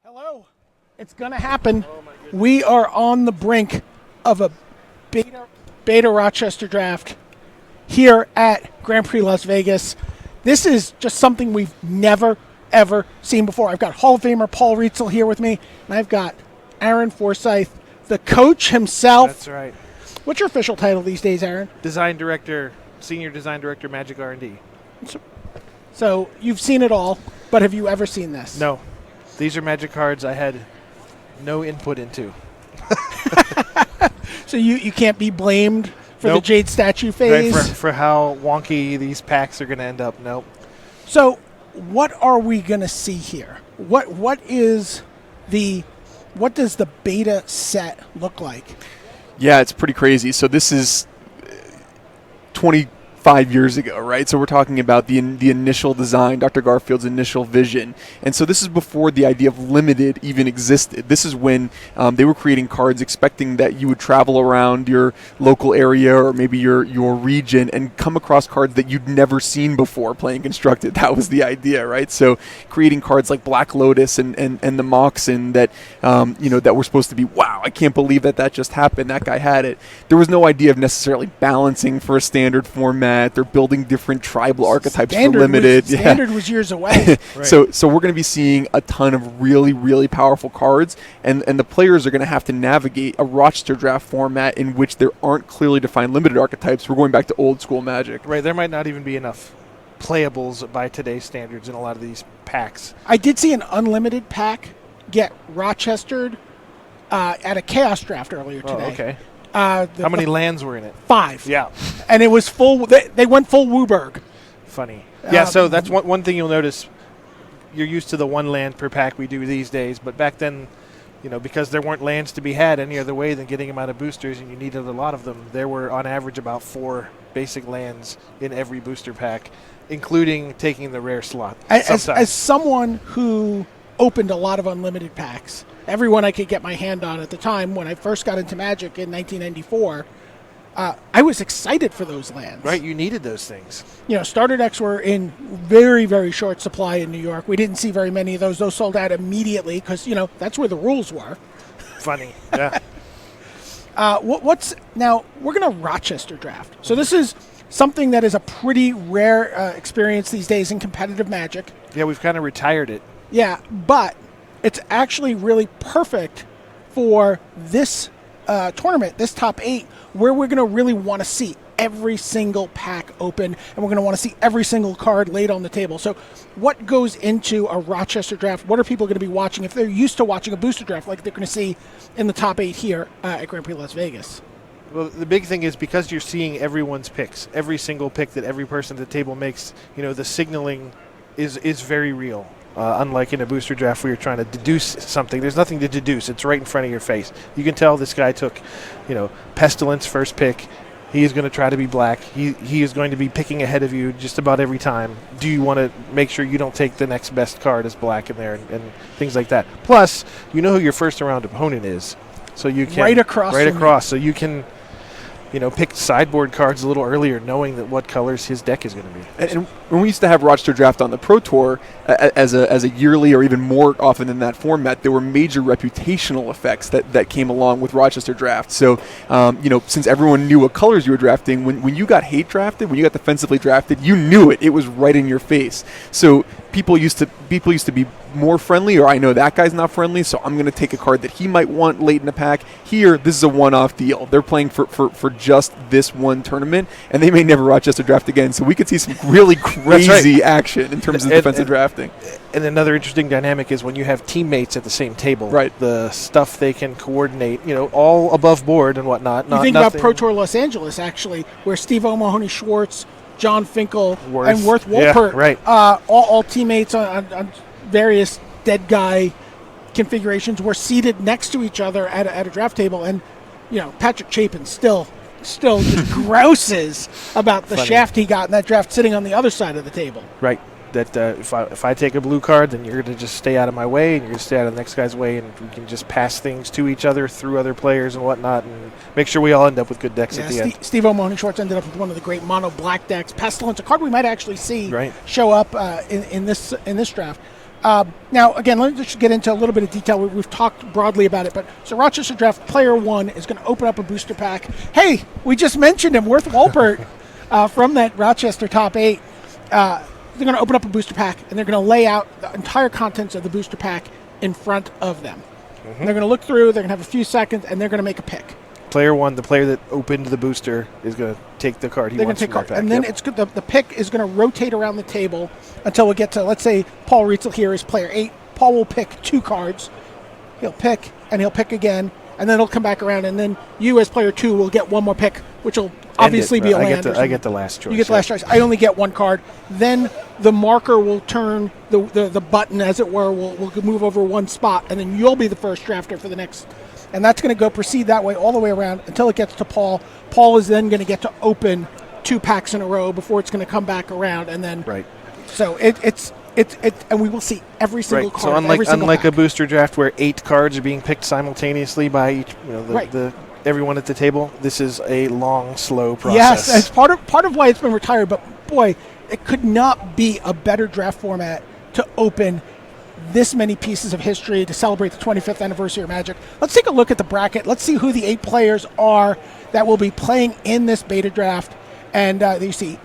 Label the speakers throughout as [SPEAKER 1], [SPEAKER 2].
[SPEAKER 1] Hello. It's going to happen. We are on the brink of a beta Rochester Draft here at Grand Prix Las Vegas. This is just something we've never, ever seen before. I've got Hall of Famer Paul Rietzel here with me, and I've got Aaron Forsyth, the coach himself.
[SPEAKER 2] That's right.
[SPEAKER 1] What's your official title these days, Aaron?
[SPEAKER 2] Design Director, Senior Design Director, Magic R&D.
[SPEAKER 1] So you've seen it all, but have you ever seen this?
[SPEAKER 2] No. These are Magic cards I had no input into.
[SPEAKER 1] So you can't be blamed for the
[SPEAKER 2] Nope.
[SPEAKER 1] Jade statue
[SPEAKER 2] Right,
[SPEAKER 1] phase?
[SPEAKER 2] for how wonky these packs are going to end up. Nope.
[SPEAKER 1] So what are we going to see here? What does the beta set look like?
[SPEAKER 3] Yeah, it's pretty crazy. So this is 25 years ago, right? So we're talking about the initial design, Dr. Garfield's initial vision. And so this is before the idea of limited even existed. This is when they were creating cards expecting that you would travel around your local area or maybe your region and come across cards that you'd never seen before playing Constructed. That was the idea, right? So creating cards like Black Lotus and the Moxen that, that were supposed to be, wow, I can't believe that just happened. That guy had it. There was no idea of necessarily balancing for a standard format. They're building different tribal archetypes for limited.
[SPEAKER 1] Standard was years away.
[SPEAKER 3] Right. So we're going to be seeing a ton of really, really powerful cards, and the players are going to have to navigate a Rochester Draft format in which there aren't clearly defined limited archetypes. We're going back to old school Magic.
[SPEAKER 2] Right, there might not even be enough playables by today's standards in a lot of these packs.
[SPEAKER 1] I did see an unlimited pack get Rochestered at a Chaos Draft earlier today.
[SPEAKER 2] Oh, okay.
[SPEAKER 1] How
[SPEAKER 2] many lands were in it?
[SPEAKER 1] 5.
[SPEAKER 2] Yeah.
[SPEAKER 1] And it was full. They went full Wooburg.
[SPEAKER 2] Funny. Yeah, so that's one thing you'll notice. You're used to the one land per pack we do these days, but back then, because there weren't lands to be had any other way than getting them out of boosters, and you needed a lot of them, there were on average about 4 basic lands in every booster pack, including taking the rare slot.
[SPEAKER 1] As someone who opened a lot of unlimited packs, everyone I could get my hand on at the time when I first got into Magic in 1994, I was excited for those lands.
[SPEAKER 2] Right, you needed those things.
[SPEAKER 1] Starter decks were in very, very short supply in New York. We didn't see very many of those. Those sold out immediately because, that's where the rules were.
[SPEAKER 2] Funny, yeah.
[SPEAKER 1] Now, we're going to Rochester Draft. So this is something that is a pretty rare experience these days in competitive Magic.
[SPEAKER 2] Yeah, we've kind of retired it.
[SPEAKER 1] Yeah, but it's actually really perfect for this tournament, this top 8, where we're going to really want to see every single pack open, and we're going to want to see every single card laid on the table. So what goes into a Rochester Draft? What are people going to be watching if they're used to watching a booster draft like they're going to see in the top 8 here at Grand Prix Las Vegas?
[SPEAKER 2] Well, the big thing is because you're seeing everyone's picks, every single pick that every person at the table makes, the signaling is very real. Unlike in a booster draft where you're trying to deduce something, there's nothing to deduce. It's right in front of your face. You can tell this guy took, Pestilence first pick. He is going to try to be black. He is going to be picking ahead of you just about every time. Do you want to make sure you don't take the next best card as black in there and things like that? Plus, you know who your first round opponent is, so you can
[SPEAKER 1] right across.
[SPEAKER 2] So you can. Pick sideboard cards a little earlier, knowing that what colors his deck is going to be.
[SPEAKER 3] And when we used to have Rochester Draft on the Pro Tour as a yearly or even more often in that format, there were major reputational effects that came along with Rochester Draft. So, since everyone knew what colors you were drafting, when you got hate drafted, when you got defensively drafted, you knew it. It was right in your face. So people used to be more friendly, or I know that guy's not friendly, so I'm going to take a card that he might want late in the pack. Here, this is a one-off deal. They're playing for just this one tournament, and they may never Rochester Draft again, so we could see some really crazy action in terms of defensive drafting.
[SPEAKER 2] And another interesting dynamic is when you have teammates at the same table.
[SPEAKER 3] Right.
[SPEAKER 2] The stuff they can coordinate, all above board and whatnot.
[SPEAKER 1] You think about Pro Tour Los Angeles, actually, where Steve O'Mahony Schwartz, John Finkel, and Worth Wolpert,
[SPEAKER 2] right.
[SPEAKER 1] all teammates on various dead guy configurations, were seated next to each other at a draft table, and Patrick Chapin still just grouses about the shaft he got in that draft sitting on the other side of the table.
[SPEAKER 2] Right. That if I take a blue card, then you're going to just stay out of my way, and you're going to stay out of the next guy's way, and we can just pass things to each other through other players and whatnot, and make sure we all end up with good decks at the end.
[SPEAKER 1] Steve O'Mahony Schwartz ended up with one of the great mono black decks. Pestilence, a card we might actually see
[SPEAKER 2] right.
[SPEAKER 1] show up in this draft. Now, again, let's just get into a little bit of detail. We've talked broadly about it, but so Rochester Draft Player 1 is going to open up a booster pack. Hey, we just mentioned him, Worth Wolpert, from that Rochester top 8. They're going to open up a booster pack, and they're going to lay out the entire contents of the booster pack in front of them. They're going to look through, they're going to have a few seconds, and they're going to make a pick.
[SPEAKER 2] Player 1, the player that opened the booster, is going to take the card he
[SPEAKER 1] They're going
[SPEAKER 2] wants
[SPEAKER 1] to take
[SPEAKER 2] from
[SPEAKER 1] card,
[SPEAKER 2] that pack.
[SPEAKER 1] and then it's good. The pick is going to rotate around the table until we get to, let's say, Paul Rietzel here is player 8. Paul will pick 2 cards. He'll pick, and he'll pick again, and then it'll come back around, and then you as player 2 will get one more pick, which will obviously be a land.
[SPEAKER 2] I get the last choice.
[SPEAKER 1] You get the last choice. I only get 1 card. Then the marker will turn, the button, as it were, will move over 1 spot, and then you'll be the first drafter for the next. And that's going to proceed that way all the way around until it gets to Paul. Paul is then going to get to open 2 packs in a row before it's going to come back around, and then
[SPEAKER 2] right.
[SPEAKER 1] So it's and we will see every single card.
[SPEAKER 2] So unlike a booster draft where 8 cards are being picked simultaneously by each, the everyone at the table, this is a long, slow process.
[SPEAKER 1] Yes, it's part of why it's been retired. But boy, it could not be a better draft format to open this many pieces of history to celebrate the 25th anniversary of Magic. Let's take a look at the bracket. Let's see who the 8 players are that will be playing in this beta draft. And you see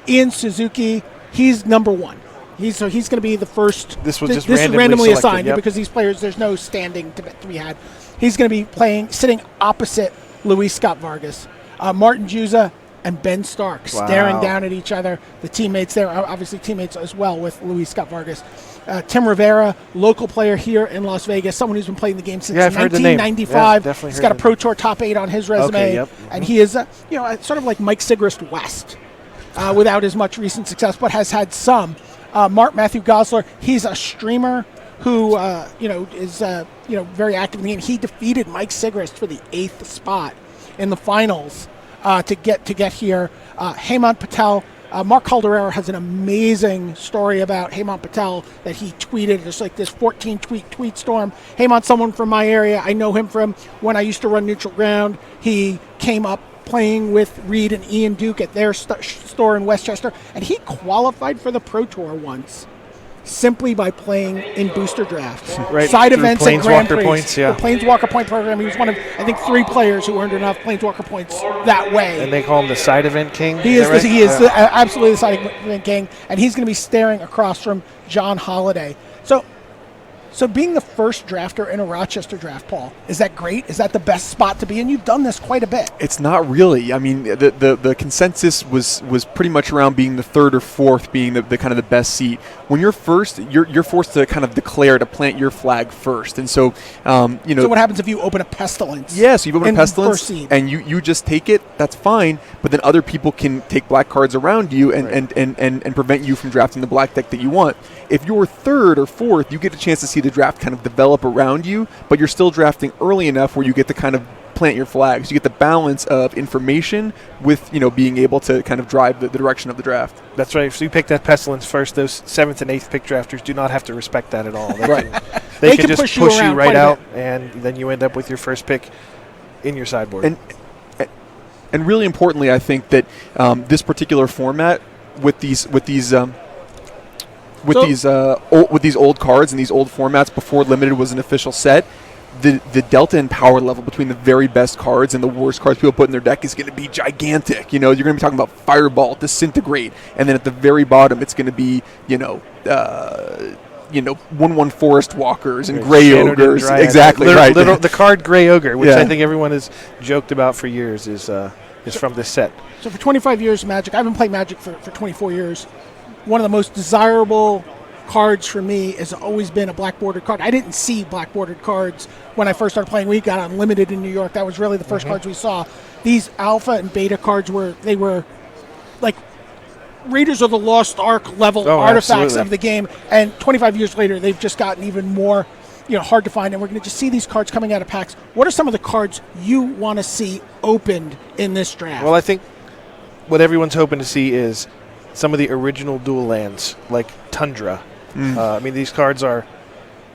[SPEAKER 1] Ian Suzuki. He's number 1. He's going to be the first.
[SPEAKER 2] This was just
[SPEAKER 1] this is randomly
[SPEAKER 2] selected,
[SPEAKER 1] assigned
[SPEAKER 2] yep.
[SPEAKER 1] Because these players, there's no standing to be had. He's going to be sitting opposite Luis Scott Vargas, Martin Juza, and Ben Stark, staring down at each other. The teammates there are obviously teammates as well with Luis Scott Vargas. Tim Rivera, local player here in Las Vegas, someone who's been playing the game since 1995. He's got a Pro Tour top 8 on his resume,
[SPEAKER 2] okay, yep.
[SPEAKER 1] And he is, sort of like Mike Sigrist West, without as much recent success, but has had some. Matthew Gosler, he's a streamer who is very active in the game. He defeated Mike Sigrist for the 8th spot in the finals to get here. Hemant Patel. Mark Calderero has an amazing story about Hemant Patel that he tweeted. It's like this 14-tweet storm. Hemant's someone from my area. I know him from when I used to run Neutral Ground. He came up playing with Reed and Ian Duke at their store in Westchester, and he qualified for the Pro Tour once simply by playing in booster drafts.
[SPEAKER 2] Right.
[SPEAKER 1] Side events at Grand Prix.
[SPEAKER 2] Points, yeah.
[SPEAKER 1] The Planeswalker point program. He was one of, I think, 3 players who earned enough Planeswalker points that way.
[SPEAKER 2] And they call him the side event king?
[SPEAKER 1] He is absolutely the side event king, and he's going to be staring across from John Holiday. So being the first drafter in a Rochester draft, Paul, is that great? Is that the best spot to be in? You've done this quite a bit.
[SPEAKER 3] It's not really. I mean, the consensus was pretty much around being the 3rd or 4th being the kind of the best seat. When you're first, you're forced to kind of declare to plant your flag first. And so,
[SPEAKER 1] So what happens if you open a Pestilence?
[SPEAKER 3] Yeah, so you open a Pestilence
[SPEAKER 1] first seed,
[SPEAKER 3] and you just take it, that's fine. But then other people can take black cards around you and prevent you from drafting the black deck that you want. If you're 3rd or 4th, you get a chance to see the draft kind of develop around you, but you're still drafting early enough where you get to kind of plant your flags. You get the balance of information with being able to kind of drive the direction of the draft.
[SPEAKER 2] That's right. So you pick that Pestilence first. Those 7th and 8th pick drafters do not have to respect that at all. They can just push you right out, and then you end up with your first pick in your sideboard.
[SPEAKER 3] And really importantly, I think that this particular format with these old cards and these old formats before Limited was an official set, the delta in power level between the very best cards and the worst cards people put in their deck is going to be gigantic. You're going to be talking about Fireball, Disintegrate, and then at the very bottom it's going to be 1/1 Forest Walkers and Grey Ogres.
[SPEAKER 2] Dryad.
[SPEAKER 3] Exactly right.
[SPEAKER 2] The card Grey Ogre, which I think everyone has joked about for years, is from this set.
[SPEAKER 1] So for 25 years of Magic, I've been playing Magic for 24 years. One of the most desirable cards for me has always been a black bordered card. I didn't see black bordered cards when I first started playing. We got Unlimited in New York. That was really the first cards we saw. These alpha and beta cards were like Raiders of the Lost Ark level artifacts
[SPEAKER 2] absolutely.
[SPEAKER 1] of the game. And 25 years later, they've just gotten even more hard to find. And we're going to just see these cards coming out of packs. What are some of the cards you want to see opened in this draft?
[SPEAKER 2] Well, I think what everyone's hoping to see is some of the original dual lands, like Tundra. These cards are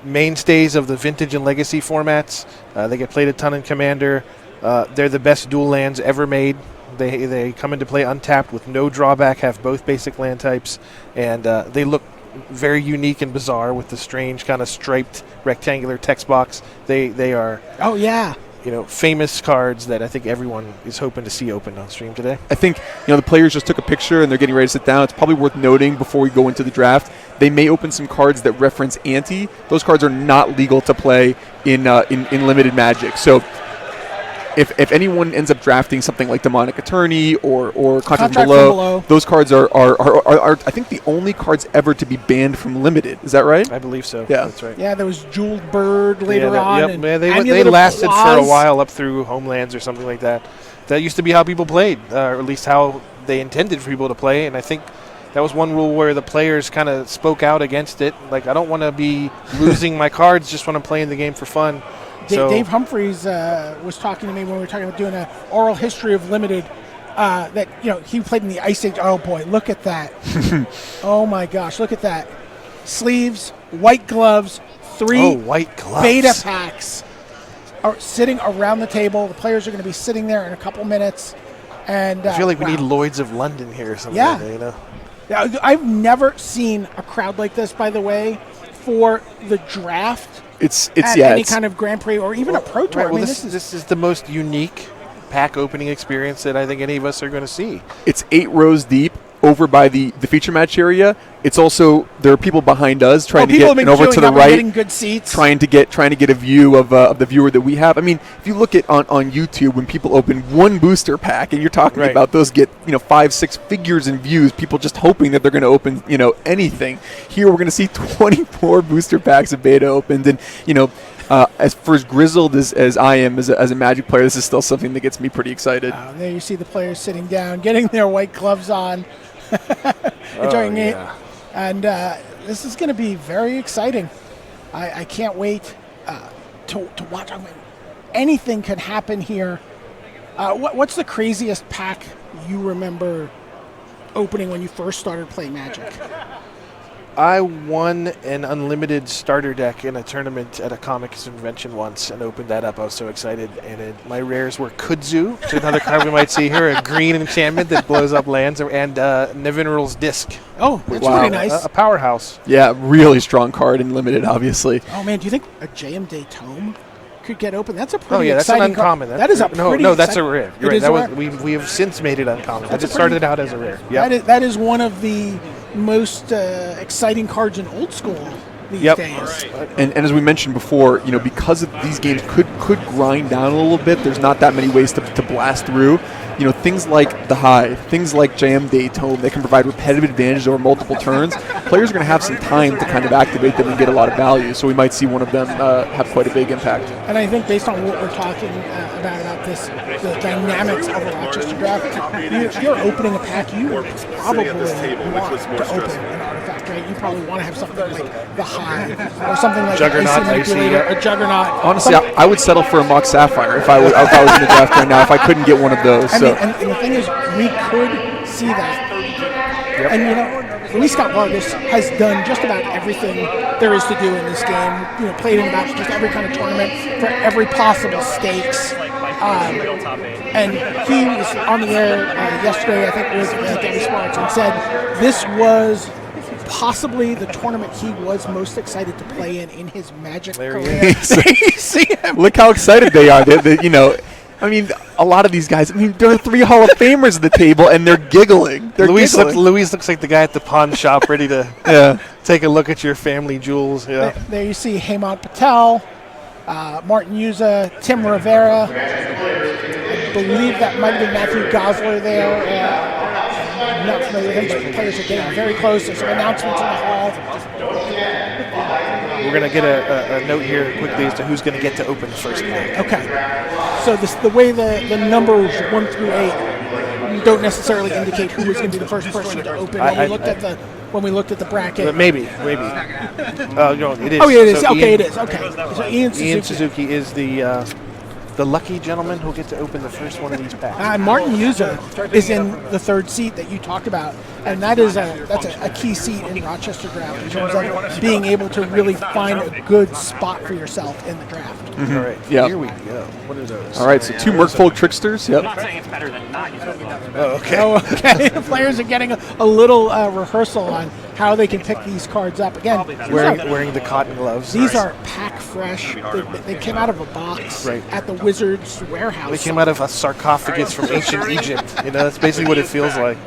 [SPEAKER 2] mainstays of the Vintage and Legacy formats. They get played a ton in Commander. They're the best dual lands ever made. They come into play untapped with no drawback, have both basic land types, and they look very unique and bizarre with the strange kind of striped rectangular text box. They are
[SPEAKER 1] Oh yeah.
[SPEAKER 2] Famous cards that I think everyone is hoping to see opened on stream today.
[SPEAKER 3] I think the players just took a picture and they're getting ready to sit down. It's probably worth noting before we go into the draft, they may open some cards that reference ante. Those cards are not legal to play in limited Magic. So if anyone ends up drafting something like Demonic Attorney or Contract from Below, those cards are I think the only cards ever to be banned from limited. Is that right?
[SPEAKER 2] I believe so.
[SPEAKER 3] Yeah,
[SPEAKER 2] that's right.
[SPEAKER 1] Yeah, there was Jeweled Bird later on.
[SPEAKER 2] Yep.
[SPEAKER 1] And
[SPEAKER 2] They lasted for a while up through Homelands or something like that. That used to be how people played, or at least how they intended for people to play. And I think that was one rule where the players kind of spoke out against it. Like, I don't want to be losing my cards, just want to play in the game for fun.
[SPEAKER 1] Dave Humphreys was talking to me when we were talking about doing an oral history of Limited. That he played in the Ice Age. Oh boy, look at that! Oh my gosh, look at that! Sleeves, white gloves, 3
[SPEAKER 2] white gloves.
[SPEAKER 1] beta packs are sitting around the table. The players are going to be sitting there in a couple minutes. And
[SPEAKER 2] I feel like we need Lloyds of London here or something.
[SPEAKER 1] Yeah. Yeah, I've never seen a crowd like this, by the way, for the draft.
[SPEAKER 3] It's
[SPEAKER 1] any kind of Grand Prix or even a Pro Tour.
[SPEAKER 2] Right, this is the most unique pack opening experience that I think any of us are going to see.
[SPEAKER 3] It's 8 rows deep over by the feature match area. It's also, there are people behind us trying to get over to the right,
[SPEAKER 1] getting good seats,
[SPEAKER 3] trying to get a view of the viewer that we have. I mean, if you look at on YouTube, when people open one booster pack, and you're talking about those get 5-6 figures in views, people just hoping that they're going to open anything. Here we're going to see 24 booster packs of beta opened, and as for as grizzled as I am as a Magic player, this is still something that gets me pretty excited.
[SPEAKER 1] There you see the players sitting down, getting their white gloves on, enjoying it. And this is going to be very exciting. I can't wait to watch. I mean, anything can happen here. What's the craziest pack you remember opening when you first started playing Magic?
[SPEAKER 2] I won an unlimited starter deck in a tournament at a comics convention once and opened that up. I was so excited. And my rares were Kudzu, which is another card we might see here, a green enchantment that blows up lands, and Nevinyrral's Disc.
[SPEAKER 1] Oh, that's pretty nice.
[SPEAKER 2] A powerhouse.
[SPEAKER 3] Yeah, really strong card in limited, obviously.
[SPEAKER 1] Oh, man, do you think a JM Day Tome could get open? That's a pretty
[SPEAKER 2] that's an uncommon.
[SPEAKER 1] That is a pretty
[SPEAKER 2] No, that's a rare. You're
[SPEAKER 1] right.
[SPEAKER 2] That was we have since made it uncommon. It started out as a rare. Yep.
[SPEAKER 1] That is one of the most exciting cards in old school these days.
[SPEAKER 3] And as we mentioned before, because of these games could grind down a little bit, there's not that many ways to blast through. Things like the Hive, things like Jam Day Tome, they can provide repetitive advantage over multiple turns. Players are going to have some time to kind of activate them and get a lot of value, so we might see one of them have quite a big impact.
[SPEAKER 1] And I think based on what we're talking about this, the dynamics of a Rochester Draft, if you're opening a pack, you probably want to open an artifact, right? You probably want to have something like the Hive or something like
[SPEAKER 2] Juggernaut,
[SPEAKER 1] a Juggernaut.
[SPEAKER 3] Honestly, I would settle for a Mox Sapphire if I was in the draft right now, if I couldn't get one of those.
[SPEAKER 1] And the thing is, we could see that. Yep. And, Luis Scott Vargas has done just about everything there is to do in this game. Played in about just every kind of tournament for every possible stakes. And he was on the air yesterday, I think, with Debbie Sparks, and said this was possibly the tournament he was most excited to play in his Magic career.
[SPEAKER 3] See him. Look how excited they are. I mean, a lot of these guys, there are 3 Hall of Famers at the table, and they're giggling.
[SPEAKER 2] Luis looks like the guy at the pawn shop ready to take a look at your family jewels. Yeah.
[SPEAKER 1] There you see Hemant Patel, Martin Yuza, Tim Rivera. I believe that might have been Matthew Gosler there. I'm not familiar with him, but the players are getting very close. There's some announcements in the hall.
[SPEAKER 2] We're going to get a note here quickly as to who's going to get to open the first pack.
[SPEAKER 1] Okay. So the way the numbers 1 through 8 don't necessarily indicate who is going to be the first person to open. When we looked at the bracket.
[SPEAKER 2] Maybe. No, it is.
[SPEAKER 1] Oh, yeah, it is. Okay, it is. Okay. So
[SPEAKER 2] Ian Suzuki is the lucky gentleman who'll get to open the first one of these packs.
[SPEAKER 1] Martin Yuza is in the 3rd seat that you talked about, and that's a key seat in Rochester Draft in terms of being able to really find a good spot for yourself in the draft.
[SPEAKER 2] Mm-hmm. All right, here we go. What are those?
[SPEAKER 3] All right, so 2 Merfolk Tricksters. Yep.
[SPEAKER 4] I'm not saying it's better than not.
[SPEAKER 2] Okay.
[SPEAKER 1] Okay. The players are getting a little rehearsal on how they can pick these cards up. Again,
[SPEAKER 2] Wearing the cotton gloves.
[SPEAKER 1] these are pack fresh. They came out of a box at the Wizards warehouse.
[SPEAKER 2] They came out of a sarcophagus from ancient Egypt. That's basically what it feels like.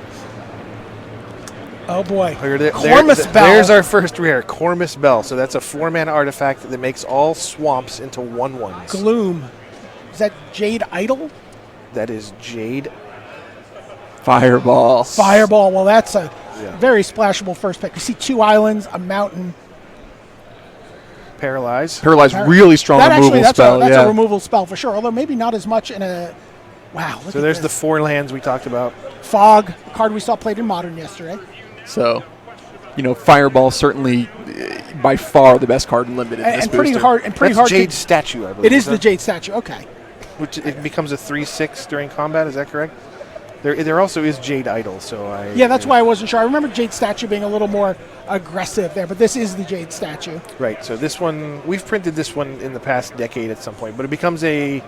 [SPEAKER 1] Oh boy.
[SPEAKER 2] Cormus Bell. There's our first rare, Cormus Bell. So that's a 4-mana artifact that makes all swamps into 1/1s.
[SPEAKER 1] Gloom. Is that Jade Idol?
[SPEAKER 2] That is Jade.
[SPEAKER 3] Fireball.
[SPEAKER 1] Fireball. Well, that's a very splashable first pick. You see 2 islands, a mountain.
[SPEAKER 2] Paralyze.
[SPEAKER 3] Really strong removal spell.
[SPEAKER 1] That's a removal spell for sure, although maybe not as much in a... Wow.
[SPEAKER 2] So there's the 4 lands we talked about.
[SPEAKER 1] Fog, a card we saw played in Modern yesterday.
[SPEAKER 3] So, Fireball certainly by far the best card in Limited in this
[SPEAKER 1] pretty
[SPEAKER 3] booster.
[SPEAKER 1] hard. And pretty
[SPEAKER 2] That's
[SPEAKER 1] hard.
[SPEAKER 2] Jade Statue, I believe.
[SPEAKER 1] It is the Jade Statue. Okay.
[SPEAKER 2] Which it becomes a 3/6 during combat. Is that correct? There also is Jade Idol. So
[SPEAKER 1] that's why I wasn't sure. I remember Jade Statue being a little more aggressive there, but this is the Jade Statue.
[SPEAKER 2] Right. So this one, we've printed this one in the past decade at some point, but it becomes a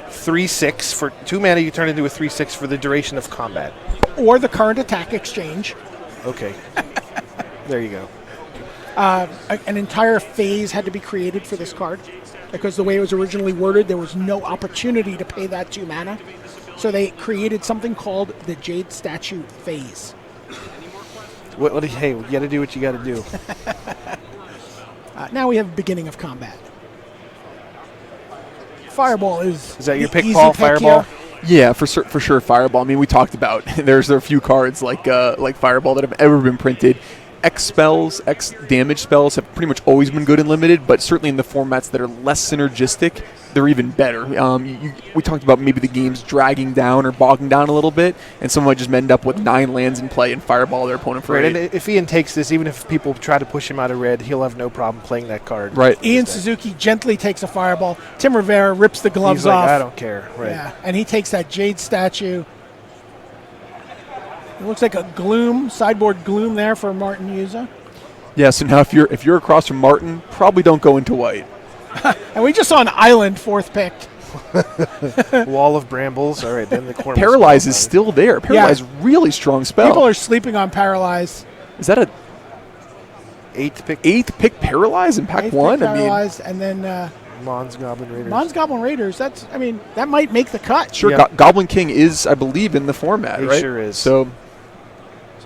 [SPEAKER 2] 3/6 for 2 mana. You turn it into a 3/6 for the duration of combat,
[SPEAKER 1] or the current attack exchange.
[SPEAKER 2] Okay. There you go.
[SPEAKER 1] An entire phase had to be created for this card because the way it was originally worded, there was no opportunity to pay that 2 mana. So they created something called the Jade Statue phase.
[SPEAKER 2] Hey, you got to do what you got to do.
[SPEAKER 1] Now we have beginning of combat. Fireball is
[SPEAKER 2] that your pick,
[SPEAKER 1] easy
[SPEAKER 2] Paul?
[SPEAKER 1] pick
[SPEAKER 2] Fireball?
[SPEAKER 1] here.
[SPEAKER 3] Yeah, for sure, Fireball. I mean, we talked about there are a few cards like Fireball that have ever been printed. X spells, X damage spells have pretty much always been good in Limited, but certainly in the formats that are less synergistic, they're even better. We talked about maybe the games dragging down or bogging down a little bit, and someone might just end up with 9 lands in play and Fireball their opponent for 8.
[SPEAKER 2] And if Ian takes this, even if people try to push him out of red, he'll have no problem playing that card.
[SPEAKER 3] Right.
[SPEAKER 1] Ian Suzuki gently takes a Fireball. Tim Rivera rips the gloves
[SPEAKER 2] He's like,
[SPEAKER 1] off.
[SPEAKER 2] I don't care. Right.
[SPEAKER 1] Yeah, and he takes that Jade Statue. It looks like a Gloom, sideboard Gloom there for Martin Yuza.
[SPEAKER 3] Yeah, so now if you're across from Martin, probably don't go into white.
[SPEAKER 1] And we just saw an island 4th picked.
[SPEAKER 2] Wall of Brambles. All right, then the corner.
[SPEAKER 3] Paralyze is still there. Paralyze, really strong spell.
[SPEAKER 1] People are sleeping on Paralyze.
[SPEAKER 3] Is that a
[SPEAKER 2] 8th pick?
[SPEAKER 3] 8th pick Paralyze in pack 1?
[SPEAKER 1] Paralyze, and then
[SPEAKER 2] Mons Goblin Raiders.
[SPEAKER 1] Mons Goblin Raiders. That might make the cut.
[SPEAKER 3] Sure,
[SPEAKER 2] Yeah.
[SPEAKER 3] Goblin King is, I believe, in the format,
[SPEAKER 2] He
[SPEAKER 3] right?
[SPEAKER 2] sure is.
[SPEAKER 3] So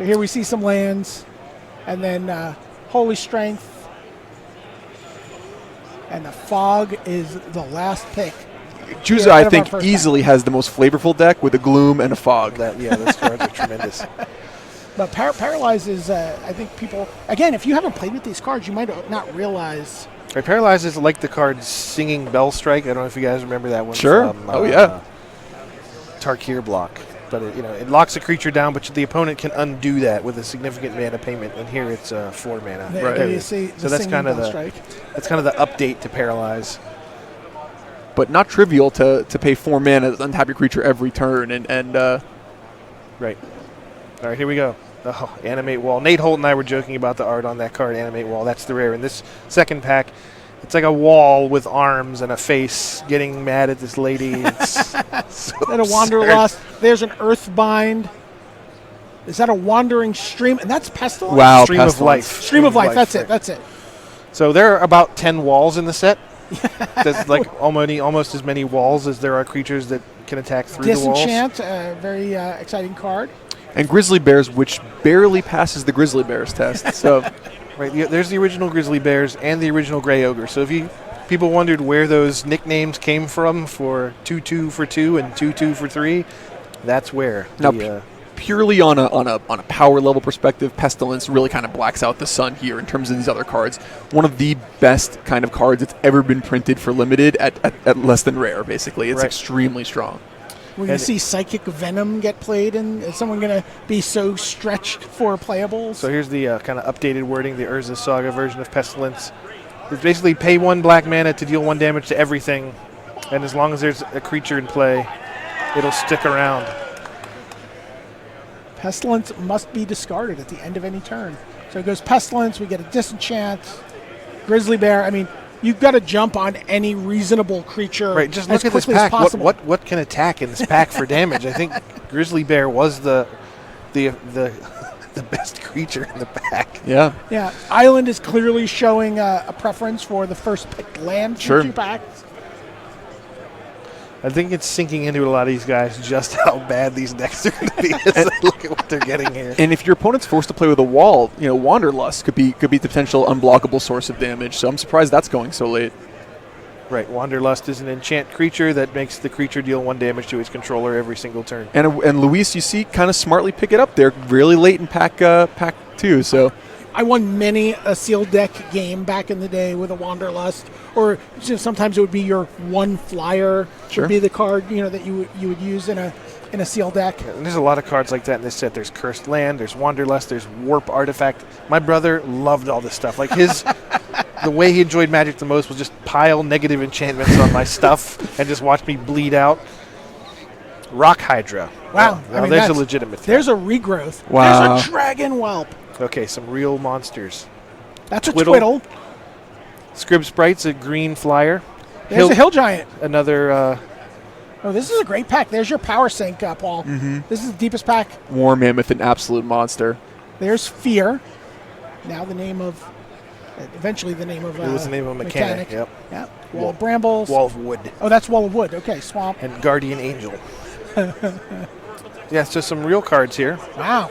[SPEAKER 1] here we see some lands, and then Holy Strength, and the Fog is the last pick.
[SPEAKER 3] Juza, I think, easily has the most flavorful deck with a Gloom and a Fog.
[SPEAKER 2] Those cards are tremendous.
[SPEAKER 1] But Paralyze is, I think people, again, if you haven't played with these cards, you might not realize.
[SPEAKER 2] Right, Paralyze is like the card Singing Bell Strike. I don't know if you guys remember that one.
[SPEAKER 3] Sure.
[SPEAKER 2] From, Tarkir block. But it locks a creature down, but the opponent can undo that with a significant mana payment. And here it's 4 mana.
[SPEAKER 1] There you see
[SPEAKER 2] so that's kind of the update to Paralyze.
[SPEAKER 3] But not trivial to pay 4 mana to untap your creature every turn. And
[SPEAKER 2] Right. All right, here we go. Oh, Animate Wall. Nate Holt and I were joking about the art on that card, Animate Wall. That's the rare. In this second pack, it's like a wall with arms and a face getting mad at this lady. It's so
[SPEAKER 1] and a Wanderlust. There's an Earthbind. Is that a Wandering Stream? And that's Pestilence?
[SPEAKER 3] Wow,
[SPEAKER 2] Stream
[SPEAKER 3] Pestilence.
[SPEAKER 2] of Life.
[SPEAKER 1] Stream of Life. That's
[SPEAKER 2] right.
[SPEAKER 1] it. That's it.
[SPEAKER 2] So there are about 10 walls in the set. There's like almost as many walls as there are creatures that can attack through the walls.
[SPEAKER 1] Disenchant, a very exciting card.
[SPEAKER 3] And Grizzly Bears, which barely passes the Grizzly Bears test. So,
[SPEAKER 2] right, there's the original Grizzly Bears and the original Grey Ogre. So if people wondered where those nicknames came from for 2/2 for 2 and 2/2 for 3, that's where.
[SPEAKER 3] Now, purely on a power level perspective, Pestilence really kind of blacks out the sun here in terms of these other cards. One of the best kind of cards that's ever been printed for Limited at less than rare, basically. It's extremely strong.
[SPEAKER 1] We're going to see Psychic Venom get played, and is someone going to be so stretched for playables?
[SPEAKER 2] So here's the kind of updated wording, the Urza Saga version of Pestilence. It's basically pay 1 black mana to deal 1 damage to everything, and as long as there's a creature in play, it'll stick around.
[SPEAKER 1] Pestilence must be discarded at the end of any turn. So it goes Pestilence, we get a Disenchant, Grizzly Bear. I mean, you've got to jump on any reasonable creature.
[SPEAKER 2] Right, just
[SPEAKER 1] as
[SPEAKER 2] look at this
[SPEAKER 1] quickly as
[SPEAKER 2] pack.
[SPEAKER 1] possible.
[SPEAKER 2] What can attack in this pack for damage? I think Grizzly Bear was the the best creature in the pack.
[SPEAKER 3] Yeah.
[SPEAKER 1] Yeah, Island is clearly showing a preference for the first picked land
[SPEAKER 3] Sure.
[SPEAKER 1] from 2 packs.
[SPEAKER 2] I think it's sinking into a lot of these guys just how bad these decks are going to be as I look at what they're getting here.
[SPEAKER 3] And if your opponent's forced to play with a wall, Wanderlust could be the potential unblockable source of damage. So I'm surprised that's going so late.
[SPEAKER 2] Right, Wanderlust is an enchant creature that makes the creature deal 1 damage to its controller every single turn.
[SPEAKER 3] And Luis, you see, kind of smartly pick it up there, really late in pack 2. So
[SPEAKER 1] I won many a sealed deck game back in the day with a Wanderlust, or sometimes it would be your 1 flyer
[SPEAKER 3] Sure.
[SPEAKER 1] would be the card that you would use in a sealed deck.
[SPEAKER 2] And there's a lot of cards like that in this set. There's Cursed Land, there's Wanderlust, there's Warp Artifact. My brother loved all this stuff. Like the way he enjoyed Magic the most was just pile negative enchantments on my stuff and just watch me bleed out. Rock Hydra.
[SPEAKER 1] Wow.
[SPEAKER 2] Now there's a legitimate threat.
[SPEAKER 1] There's a regrowth.
[SPEAKER 3] Wow.
[SPEAKER 1] There's a Dragon Whelp.
[SPEAKER 2] Okay, some real monsters.
[SPEAKER 1] That's a
[SPEAKER 2] Twiddle.
[SPEAKER 1] Twiddle.
[SPEAKER 2] Scrib Sprite's a green flyer.
[SPEAKER 1] There's a Hill Giant.
[SPEAKER 2] Another
[SPEAKER 1] Oh, this is a great pack. There's your power sync, Paul.
[SPEAKER 3] Mm-hmm.
[SPEAKER 1] This is the deepest pack.
[SPEAKER 3] War Mammoth, an absolute monster.
[SPEAKER 1] There's Fear. Now eventually the name of
[SPEAKER 2] it was the name of a mechanic. Yep.
[SPEAKER 1] Yeah. Wall of Brambles.
[SPEAKER 2] Wall of Wood.
[SPEAKER 1] Oh, that's Wall of Wood. Okay, Swamp.
[SPEAKER 2] And Guardian Angel. Yeah, so some real cards here.
[SPEAKER 1] Wow.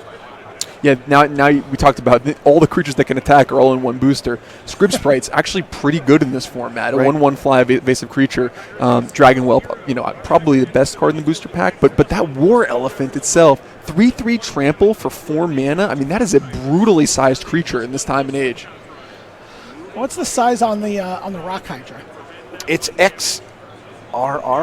[SPEAKER 3] Yeah, now we talked about all the creatures that can attack are all in 1 booster. Scrib Sprite's actually pretty good in this format. A
[SPEAKER 2] Right.
[SPEAKER 3] 1/1 fly evasive creature. Dragon Whelp, probably the best card in the booster pack. But that War Elephant itself, 3/3 trample for 4 mana. I mean, that is a brutally sized creature in this time and age.
[SPEAKER 1] What's the size on the Rock Hydra?
[SPEAKER 2] It's XRR,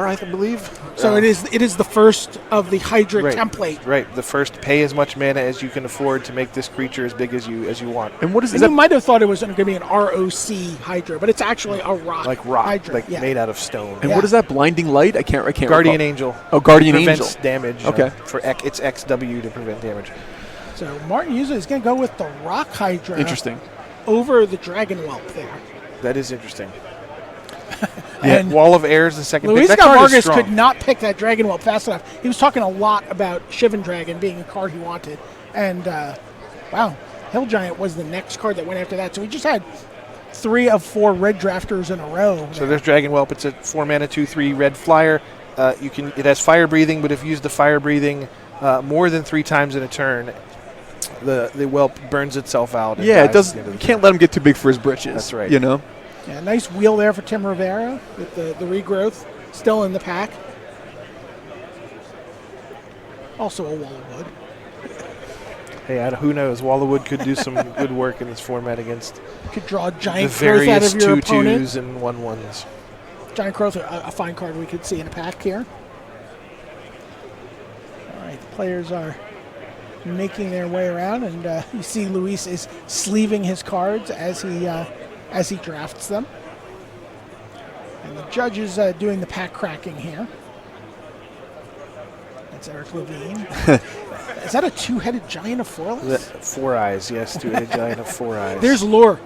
[SPEAKER 2] I believe.
[SPEAKER 1] So it is the first of the Hydra
[SPEAKER 2] Right.
[SPEAKER 1] template.
[SPEAKER 2] Right, the first pay as much mana as you can afford to make this creature as big as you want.
[SPEAKER 3] And what is
[SPEAKER 1] And
[SPEAKER 3] that?
[SPEAKER 1] you might have thought it was going to be an ROC Hydra, but it's actually a rock.
[SPEAKER 2] Like rock,
[SPEAKER 1] Hydra.
[SPEAKER 2] like
[SPEAKER 1] yeah.
[SPEAKER 2] made out of stone.
[SPEAKER 3] And
[SPEAKER 1] Yeah.
[SPEAKER 3] what is that? Blinding Light? I can't
[SPEAKER 2] Guardian
[SPEAKER 3] recall.
[SPEAKER 2] Angel.
[SPEAKER 3] Oh, Guardian
[SPEAKER 2] prevents
[SPEAKER 3] Angel.
[SPEAKER 2] damage.
[SPEAKER 3] Okay.
[SPEAKER 2] It's XW to prevent damage.
[SPEAKER 1] So Martin usually is going to go with the Rock Hydra.
[SPEAKER 3] Interesting.
[SPEAKER 1] Over the Dragon Whelp there.
[SPEAKER 2] That is interesting.
[SPEAKER 1] And
[SPEAKER 2] Wall of Air is the second
[SPEAKER 1] Luis
[SPEAKER 2] pick. That card is
[SPEAKER 1] Vargas
[SPEAKER 2] strong.
[SPEAKER 1] could not pick that Dragon Whelp fast enough. He was talking a lot about Shivan Dragon being a card he wanted. And, wow, Hill Giant was the next card that went after that. So we just had 3 of 4 red drafters in a row.
[SPEAKER 2] So there's Dragon Whelp. It's a 4 mana 2/3 red flyer. It has fire breathing, but if you use the fire breathing more than 3 times in a turn, the whelp burns itself out. And
[SPEAKER 3] Yeah,
[SPEAKER 2] dies
[SPEAKER 3] it
[SPEAKER 2] at
[SPEAKER 3] does.
[SPEAKER 2] the end of
[SPEAKER 3] You
[SPEAKER 2] the
[SPEAKER 3] can't
[SPEAKER 2] turn.
[SPEAKER 3] let him get too big for his britches.
[SPEAKER 2] That's right.
[SPEAKER 1] Yeah, nice wheel there for Tim Rivera with the regrowth still in the pack. Also a Wall of Wood.
[SPEAKER 2] Hey, who knows? Wall of Wood could do some good work in this format against
[SPEAKER 1] Could draw
[SPEAKER 2] the
[SPEAKER 1] Giant Growth out
[SPEAKER 2] various
[SPEAKER 1] of your
[SPEAKER 2] 2/2s
[SPEAKER 1] opponent.
[SPEAKER 2] and 1/1s.
[SPEAKER 1] Giant Growth, a fine card we could see in a pack here. All right, the players are making their way around, and you see Luis is sleeving his cards as he drafts them. And the judge is doing the pack cracking here. That's Eric Levine. Is that a 2-headed giant of Forless?
[SPEAKER 2] 4 eyes, yes, 2-headed giant of 4 eyes.
[SPEAKER 1] There's Lure.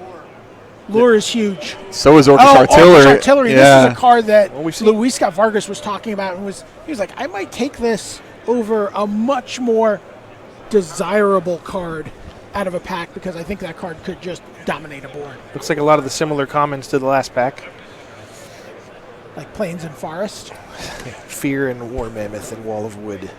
[SPEAKER 1] Lure is huge.
[SPEAKER 3] So is Orcish Artillery.
[SPEAKER 1] Orcish Artillery.
[SPEAKER 3] Yeah.
[SPEAKER 1] This is a card that
[SPEAKER 2] Well, we've seen-
[SPEAKER 1] Luis Scott Vargas was talking about, and he was like, I might take this over a much more desirable card out of a pack because I think that card could just dominate a board,
[SPEAKER 2] Looks like a lot of the similar comments to the last pack.
[SPEAKER 1] like Plains and Forest.
[SPEAKER 2] Fear and War Mammoth and Wall of Wood.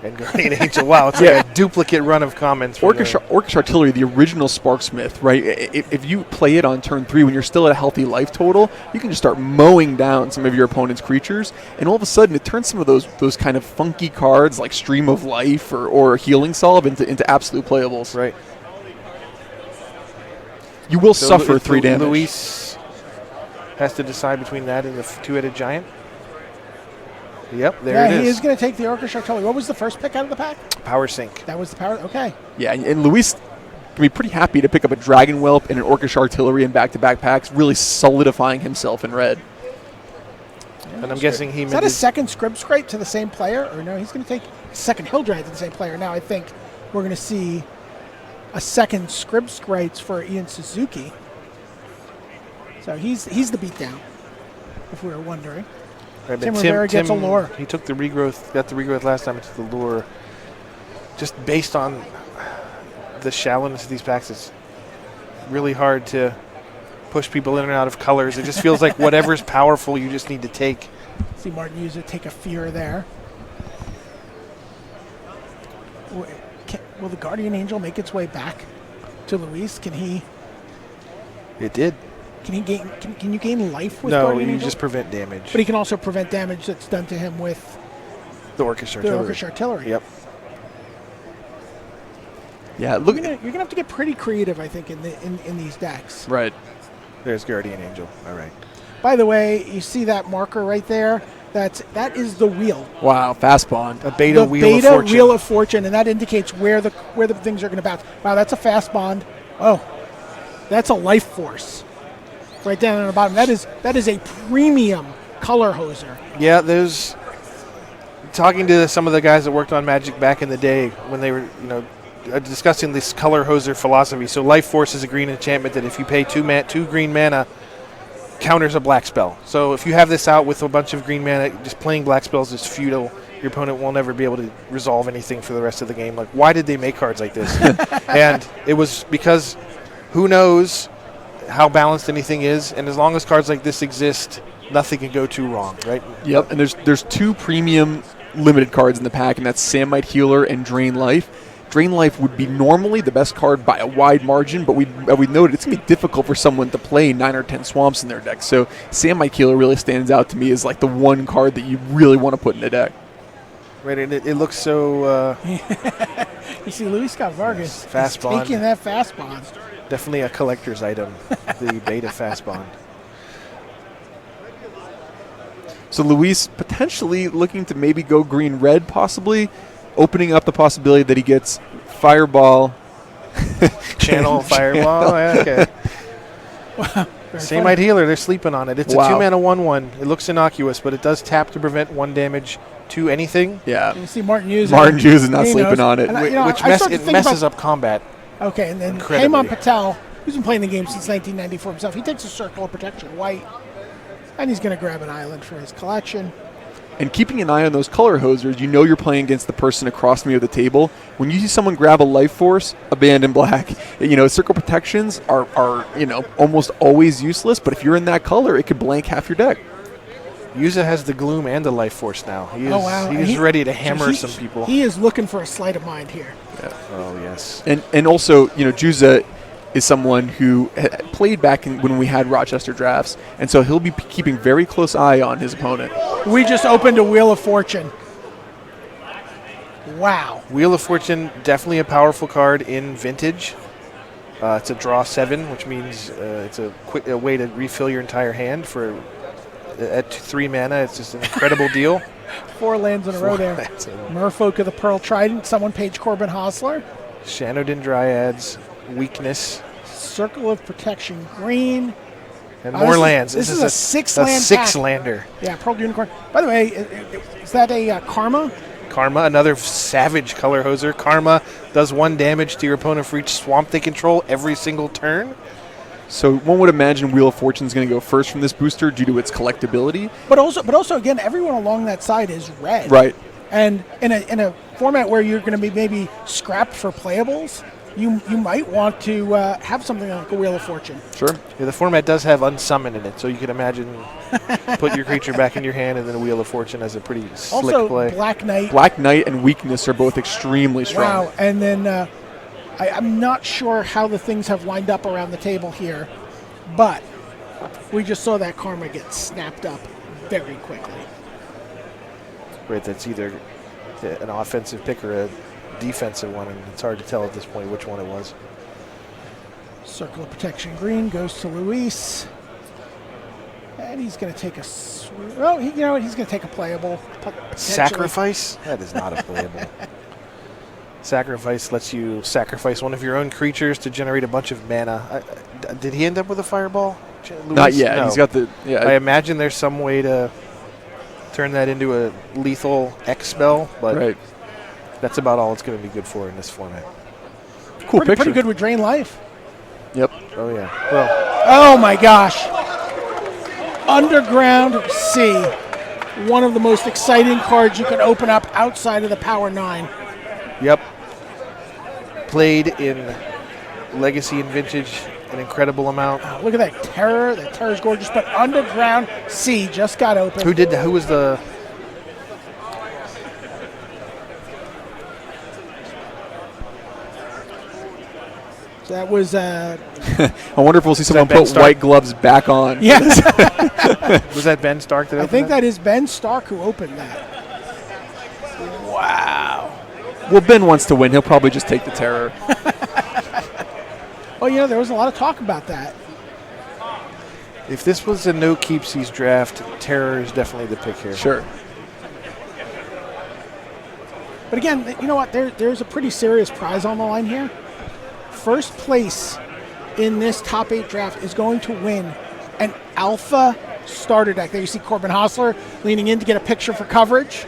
[SPEAKER 2] And Guardian Angel. Wow, it's like a duplicate run of comments. from
[SPEAKER 3] Orcish Artillery, the original Sparksmith, right? If you play it on turn 3 when you're still at a healthy life total, you can just start mowing down some of your opponent's creatures, and all of a sudden it turns some of those kind of funky cards like Stream of Life or Healing Solve into absolute playables.
[SPEAKER 2] Right.
[SPEAKER 3] You will
[SPEAKER 2] So
[SPEAKER 3] suffer 3 damage.
[SPEAKER 2] Luis has to decide between that and the 2-headed giant. Yep, there it is.
[SPEAKER 1] He is going to take the Orcish Artillery. What was the first pick out of the pack?
[SPEAKER 2] Power Sync.
[SPEAKER 1] That was the power. Okay.
[SPEAKER 3] Yeah, and Luis can be pretty happy to pick up a Dragon Whelp and an Orcish Artillery in back-to-back packs, really solidifying himself in red.
[SPEAKER 2] And I'm guessing he
[SPEAKER 1] Is that a second Scrib Scrape to the same player? Or no, he's going to take a second Hill Giant to the same player. Now I think we're going to see a second Scrib Scrapes for Ian Suzuki. So he's the beatdown, if we were wondering.
[SPEAKER 2] Right,
[SPEAKER 1] Tim Rivera gets a lure.
[SPEAKER 2] He took the regrowth, got the regrowth last time. It's the lure. Just based on the shallowness of these packs, it's really hard to push people in and out of colors. It just feels like whatever's powerful, you just need to take.
[SPEAKER 1] See Martin use it, take a fear there. Will the Guardian Angel make its way back to Luis? Can he?
[SPEAKER 2] It did.
[SPEAKER 1] Can he gain? Can you gain life with
[SPEAKER 2] No,
[SPEAKER 1] Guardian
[SPEAKER 2] you
[SPEAKER 1] Angel?
[SPEAKER 2] just prevent damage.
[SPEAKER 1] But he can also prevent damage that's done to him with
[SPEAKER 2] The Orcish
[SPEAKER 1] the
[SPEAKER 2] Artillery.
[SPEAKER 1] Orcish Artillery.
[SPEAKER 2] Yep.
[SPEAKER 3] Yeah, look.
[SPEAKER 1] You're gonna have to get pretty creative, I think, in these decks.
[SPEAKER 3] Right.
[SPEAKER 2] There's Guardian Angel. All right.
[SPEAKER 1] By the way, you see that marker right there? That is the wheel.
[SPEAKER 3] Wow, fast bond.
[SPEAKER 2] A beta
[SPEAKER 1] The
[SPEAKER 2] Wheel
[SPEAKER 1] beta
[SPEAKER 2] of Fortune.
[SPEAKER 1] Wheel of Fortune, and that indicates where the things are going to bounce. Wow, that's a fast bond. Oh, that's a life force. Right down on the bottom. That is a premium color hoser.
[SPEAKER 2] Yeah, there's talking to some of the guys that worked on Magic back in the day when they were, discussing this color hoser philosophy. So Life Force is a green enchantment that if you pay two green mana, counters a black spell. So if you have this out with a bunch of green mana, just playing black spells is futile. Your opponent will never be able to resolve anything for the rest of the game. Like, why did they make cards like this? And it was because who knows how balanced anything is, and as long as cards like this exist, nothing can go too wrong, right?
[SPEAKER 3] Yep, and there's two premium limited cards in the pack, and that's Sandmite Healer and Drain Life. Drain Life would be normally the best card by a wide margin, but we noted it's going to be difficult for someone to play 9 or 10 swamps in their deck. So Sandmite Healer really stands out to me as like the one card that you really want to put in a deck.
[SPEAKER 2] Right, and it looks so...
[SPEAKER 1] You see Luis Scott Vargas
[SPEAKER 2] Fast bond.
[SPEAKER 1] taking that fast bond.
[SPEAKER 2] Definitely a collector's item, the beta fast bond.
[SPEAKER 3] So Luis potentially looking to maybe go green-red possibly, opening up the possibility that he gets Fireball.
[SPEAKER 2] Channel Fireball, okay. Same Healer, they're sleeping on it. It's a 2-mana 1/1. It looks innocuous, but it does tap to prevent 1 damage to anything.
[SPEAKER 3] Yeah.
[SPEAKER 1] You see Martin Hughes.
[SPEAKER 3] Martin Hughes is not
[SPEAKER 1] He
[SPEAKER 3] sleeping
[SPEAKER 1] knows.
[SPEAKER 3] on it.
[SPEAKER 1] And
[SPEAKER 2] Which
[SPEAKER 1] I start to think
[SPEAKER 2] messes
[SPEAKER 1] about-
[SPEAKER 2] up combat.
[SPEAKER 1] Okay, and then
[SPEAKER 2] Incredibly.
[SPEAKER 1] Heyman Patel, who's been playing the game since 1994 himself, he takes a Circle of Protection white, and he's going to grab an island for his collection.
[SPEAKER 3] And keeping an eye on those color hosers, you know you're playing against the person across from you at the table. When you see someone grab a Life Force, a Band in Black, Circle Protections are almost always useless, but if you're in that color, it could blank half your deck.
[SPEAKER 2] Yuza has the Gloom and the Life Force now. He is,
[SPEAKER 1] Oh, wow.
[SPEAKER 2] he
[SPEAKER 1] And
[SPEAKER 2] is ready to hammer some people.
[SPEAKER 1] He is looking for a sleight of mind here.
[SPEAKER 2] Oh, yes.
[SPEAKER 3] And also, Juza is someone who played back when we had Rochester drafts, and so he'll be keeping very close eye on his opponent.
[SPEAKER 1] We just opened a Wheel of Fortune. Wow.
[SPEAKER 2] Wheel of Fortune, definitely a powerful card in Vintage. It's a draw 7, which means it's a way to refill your entire hand for at 3 mana. It's just an incredible deal.
[SPEAKER 1] 4 lands in a row there.
[SPEAKER 2] That's a
[SPEAKER 1] Merfolk of the Pearl Trident, someone Page Corbin Hostler.
[SPEAKER 2] Shanodin Dryads, Weakness,
[SPEAKER 1] Circle of Protection green.
[SPEAKER 2] and
[SPEAKER 1] Oh,
[SPEAKER 2] more
[SPEAKER 1] this is-
[SPEAKER 2] lands.
[SPEAKER 1] this is a 6
[SPEAKER 2] a
[SPEAKER 1] land
[SPEAKER 2] 6-lander.
[SPEAKER 1] Yeah, Pearl Unicorn. By the way, is that a Karma?
[SPEAKER 2] Karma, another savage color hoser. Karma does 1 damage to your opponent for each swamp they control every single turn.
[SPEAKER 3] So one would imagine Wheel of Fortune is going to go first from this booster due to its collectability.
[SPEAKER 1] But also, again, everyone along that side is red.
[SPEAKER 3] Right.
[SPEAKER 1] And in a format where you're going to be maybe scrapped for playables, you might want to have something like a Wheel of Fortune.
[SPEAKER 3] Sure.
[SPEAKER 2] Yeah, the format does have Unsummon in it, so you can imagine put your creature back in your hand and then a Wheel of Fortune as a pretty slick
[SPEAKER 1] Also,
[SPEAKER 2] play.
[SPEAKER 1] Black Knight.
[SPEAKER 3] Black Knight and Weakness are both extremely strong.
[SPEAKER 1] Wow. And then I'm not sure how the things have lined up around the table here, but we just saw that Karma get snapped up very quickly.
[SPEAKER 2] Right, that's either an offensive pick or a defensive one, and it's hard to tell at this point which one it was.
[SPEAKER 1] Circle of Protection green goes to Luis. And he's going to take a... Oh, you know what? He's going to take a playable. Potentially.
[SPEAKER 2] Sacrifice? That is not a playable. Sacrifice lets you sacrifice one of your own creatures to generate a bunch of mana. Did he end up with a fireball?
[SPEAKER 3] Not yet.
[SPEAKER 2] No.
[SPEAKER 3] He's got the... Yeah.
[SPEAKER 2] I imagine there's some way to turn that into a lethal X spell, but
[SPEAKER 3] right.
[SPEAKER 2] that's about all it's going to be good for in this format.
[SPEAKER 3] Cool picture.
[SPEAKER 1] Pretty good with Drain Life.
[SPEAKER 3] Yep.
[SPEAKER 2] Oh, yeah. Well,
[SPEAKER 1] Oh, my gosh. Underground Sea. One of the most exciting cards you can open up outside of the Power 9.
[SPEAKER 2] yep. played in Legacy and Vintage an incredible amount.
[SPEAKER 1] Oh, look at that Terror. That Terror's gorgeous. But Underground C just got open.
[SPEAKER 2] Who did that? Who was the...
[SPEAKER 1] That was...
[SPEAKER 3] I wonder if we'll see someone
[SPEAKER 2] Ben
[SPEAKER 3] put
[SPEAKER 2] Stark?
[SPEAKER 3] white gloves back on.
[SPEAKER 1] Yes.
[SPEAKER 2] Was that Ben Stark that
[SPEAKER 1] I
[SPEAKER 2] opened
[SPEAKER 1] think
[SPEAKER 2] that?
[SPEAKER 1] that is Ben Stark who opened that. Wow.
[SPEAKER 3] Well, Ben wants to win. He'll probably just take the Terror.
[SPEAKER 1] Well, there was a lot of talk about that.
[SPEAKER 2] If this was a no-keepsies draft, Terror is definitely the pick here.
[SPEAKER 3] Sure.
[SPEAKER 1] But again, you know what? There's a pretty serious prize on the line here. First place in this top 8 draft is going to win an Alpha starter deck. There you see Corbin Hostler leaning in to get a picture for coverage.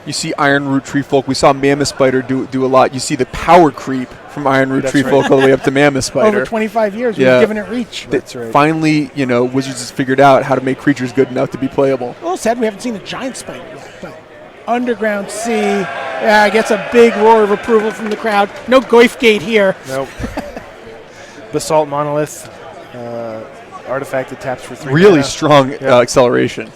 [SPEAKER 3] You see Iron Root Treefolk. We saw Mammoth Spider do a lot. You see the power creep from Iron Root
[SPEAKER 2] That's
[SPEAKER 3] Treefolk
[SPEAKER 2] right.
[SPEAKER 3] all the way up to Mammoth Spider.
[SPEAKER 1] Over 25 years,
[SPEAKER 3] Yeah.
[SPEAKER 1] we've given it reach.
[SPEAKER 2] That's right.
[SPEAKER 3] Finally, Wizards has figured out how to make creatures good enough to be playable.
[SPEAKER 1] A little sad we haven't seen a giant spider yet, but Underground C gets a big roar of approval from the crowd. No Goifgate here.
[SPEAKER 2] Nope. Basalt Monolith. Artifact that taps for 3
[SPEAKER 3] Really
[SPEAKER 2] mana.
[SPEAKER 3] strong acceleration.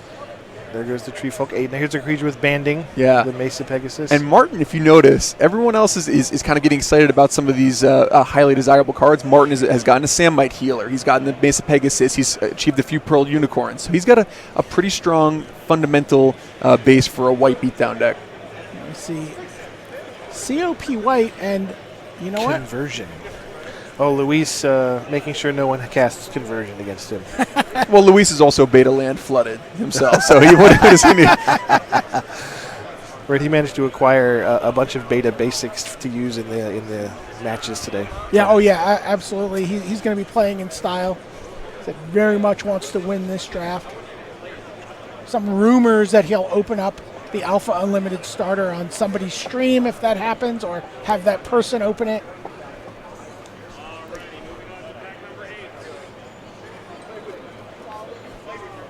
[SPEAKER 2] There goes the Treefolk 8. Now here's a creature with banding.
[SPEAKER 3] Yeah.
[SPEAKER 2] The Mesa Pegasus.
[SPEAKER 3] And Martin, if you notice, everyone else is kind of getting excited about some of these highly desirable cards. Martin has gotten a Samite Healer. He's gotten the Mesa Pegasus. He's achieved a few Pearl Unicorns. So he's got a pretty strong fundamental base for a white beatdown deck.
[SPEAKER 1] Let's see. COP White, and you know what?
[SPEAKER 2] Conversion. Oh, Luis making sure no one casts Conversion against him.
[SPEAKER 3] Well, Luis is also beta land flooded himself, so he what does he need?
[SPEAKER 2] Right, he managed to acquire a bunch of beta basics to use in the matches today.
[SPEAKER 1] Yeah, absolutely. He's going to be playing in style. That very much wants to win this draft. Some rumors that he'll open up the Alpha Unlimited starter on somebody's stream if that happens, or have that person open it.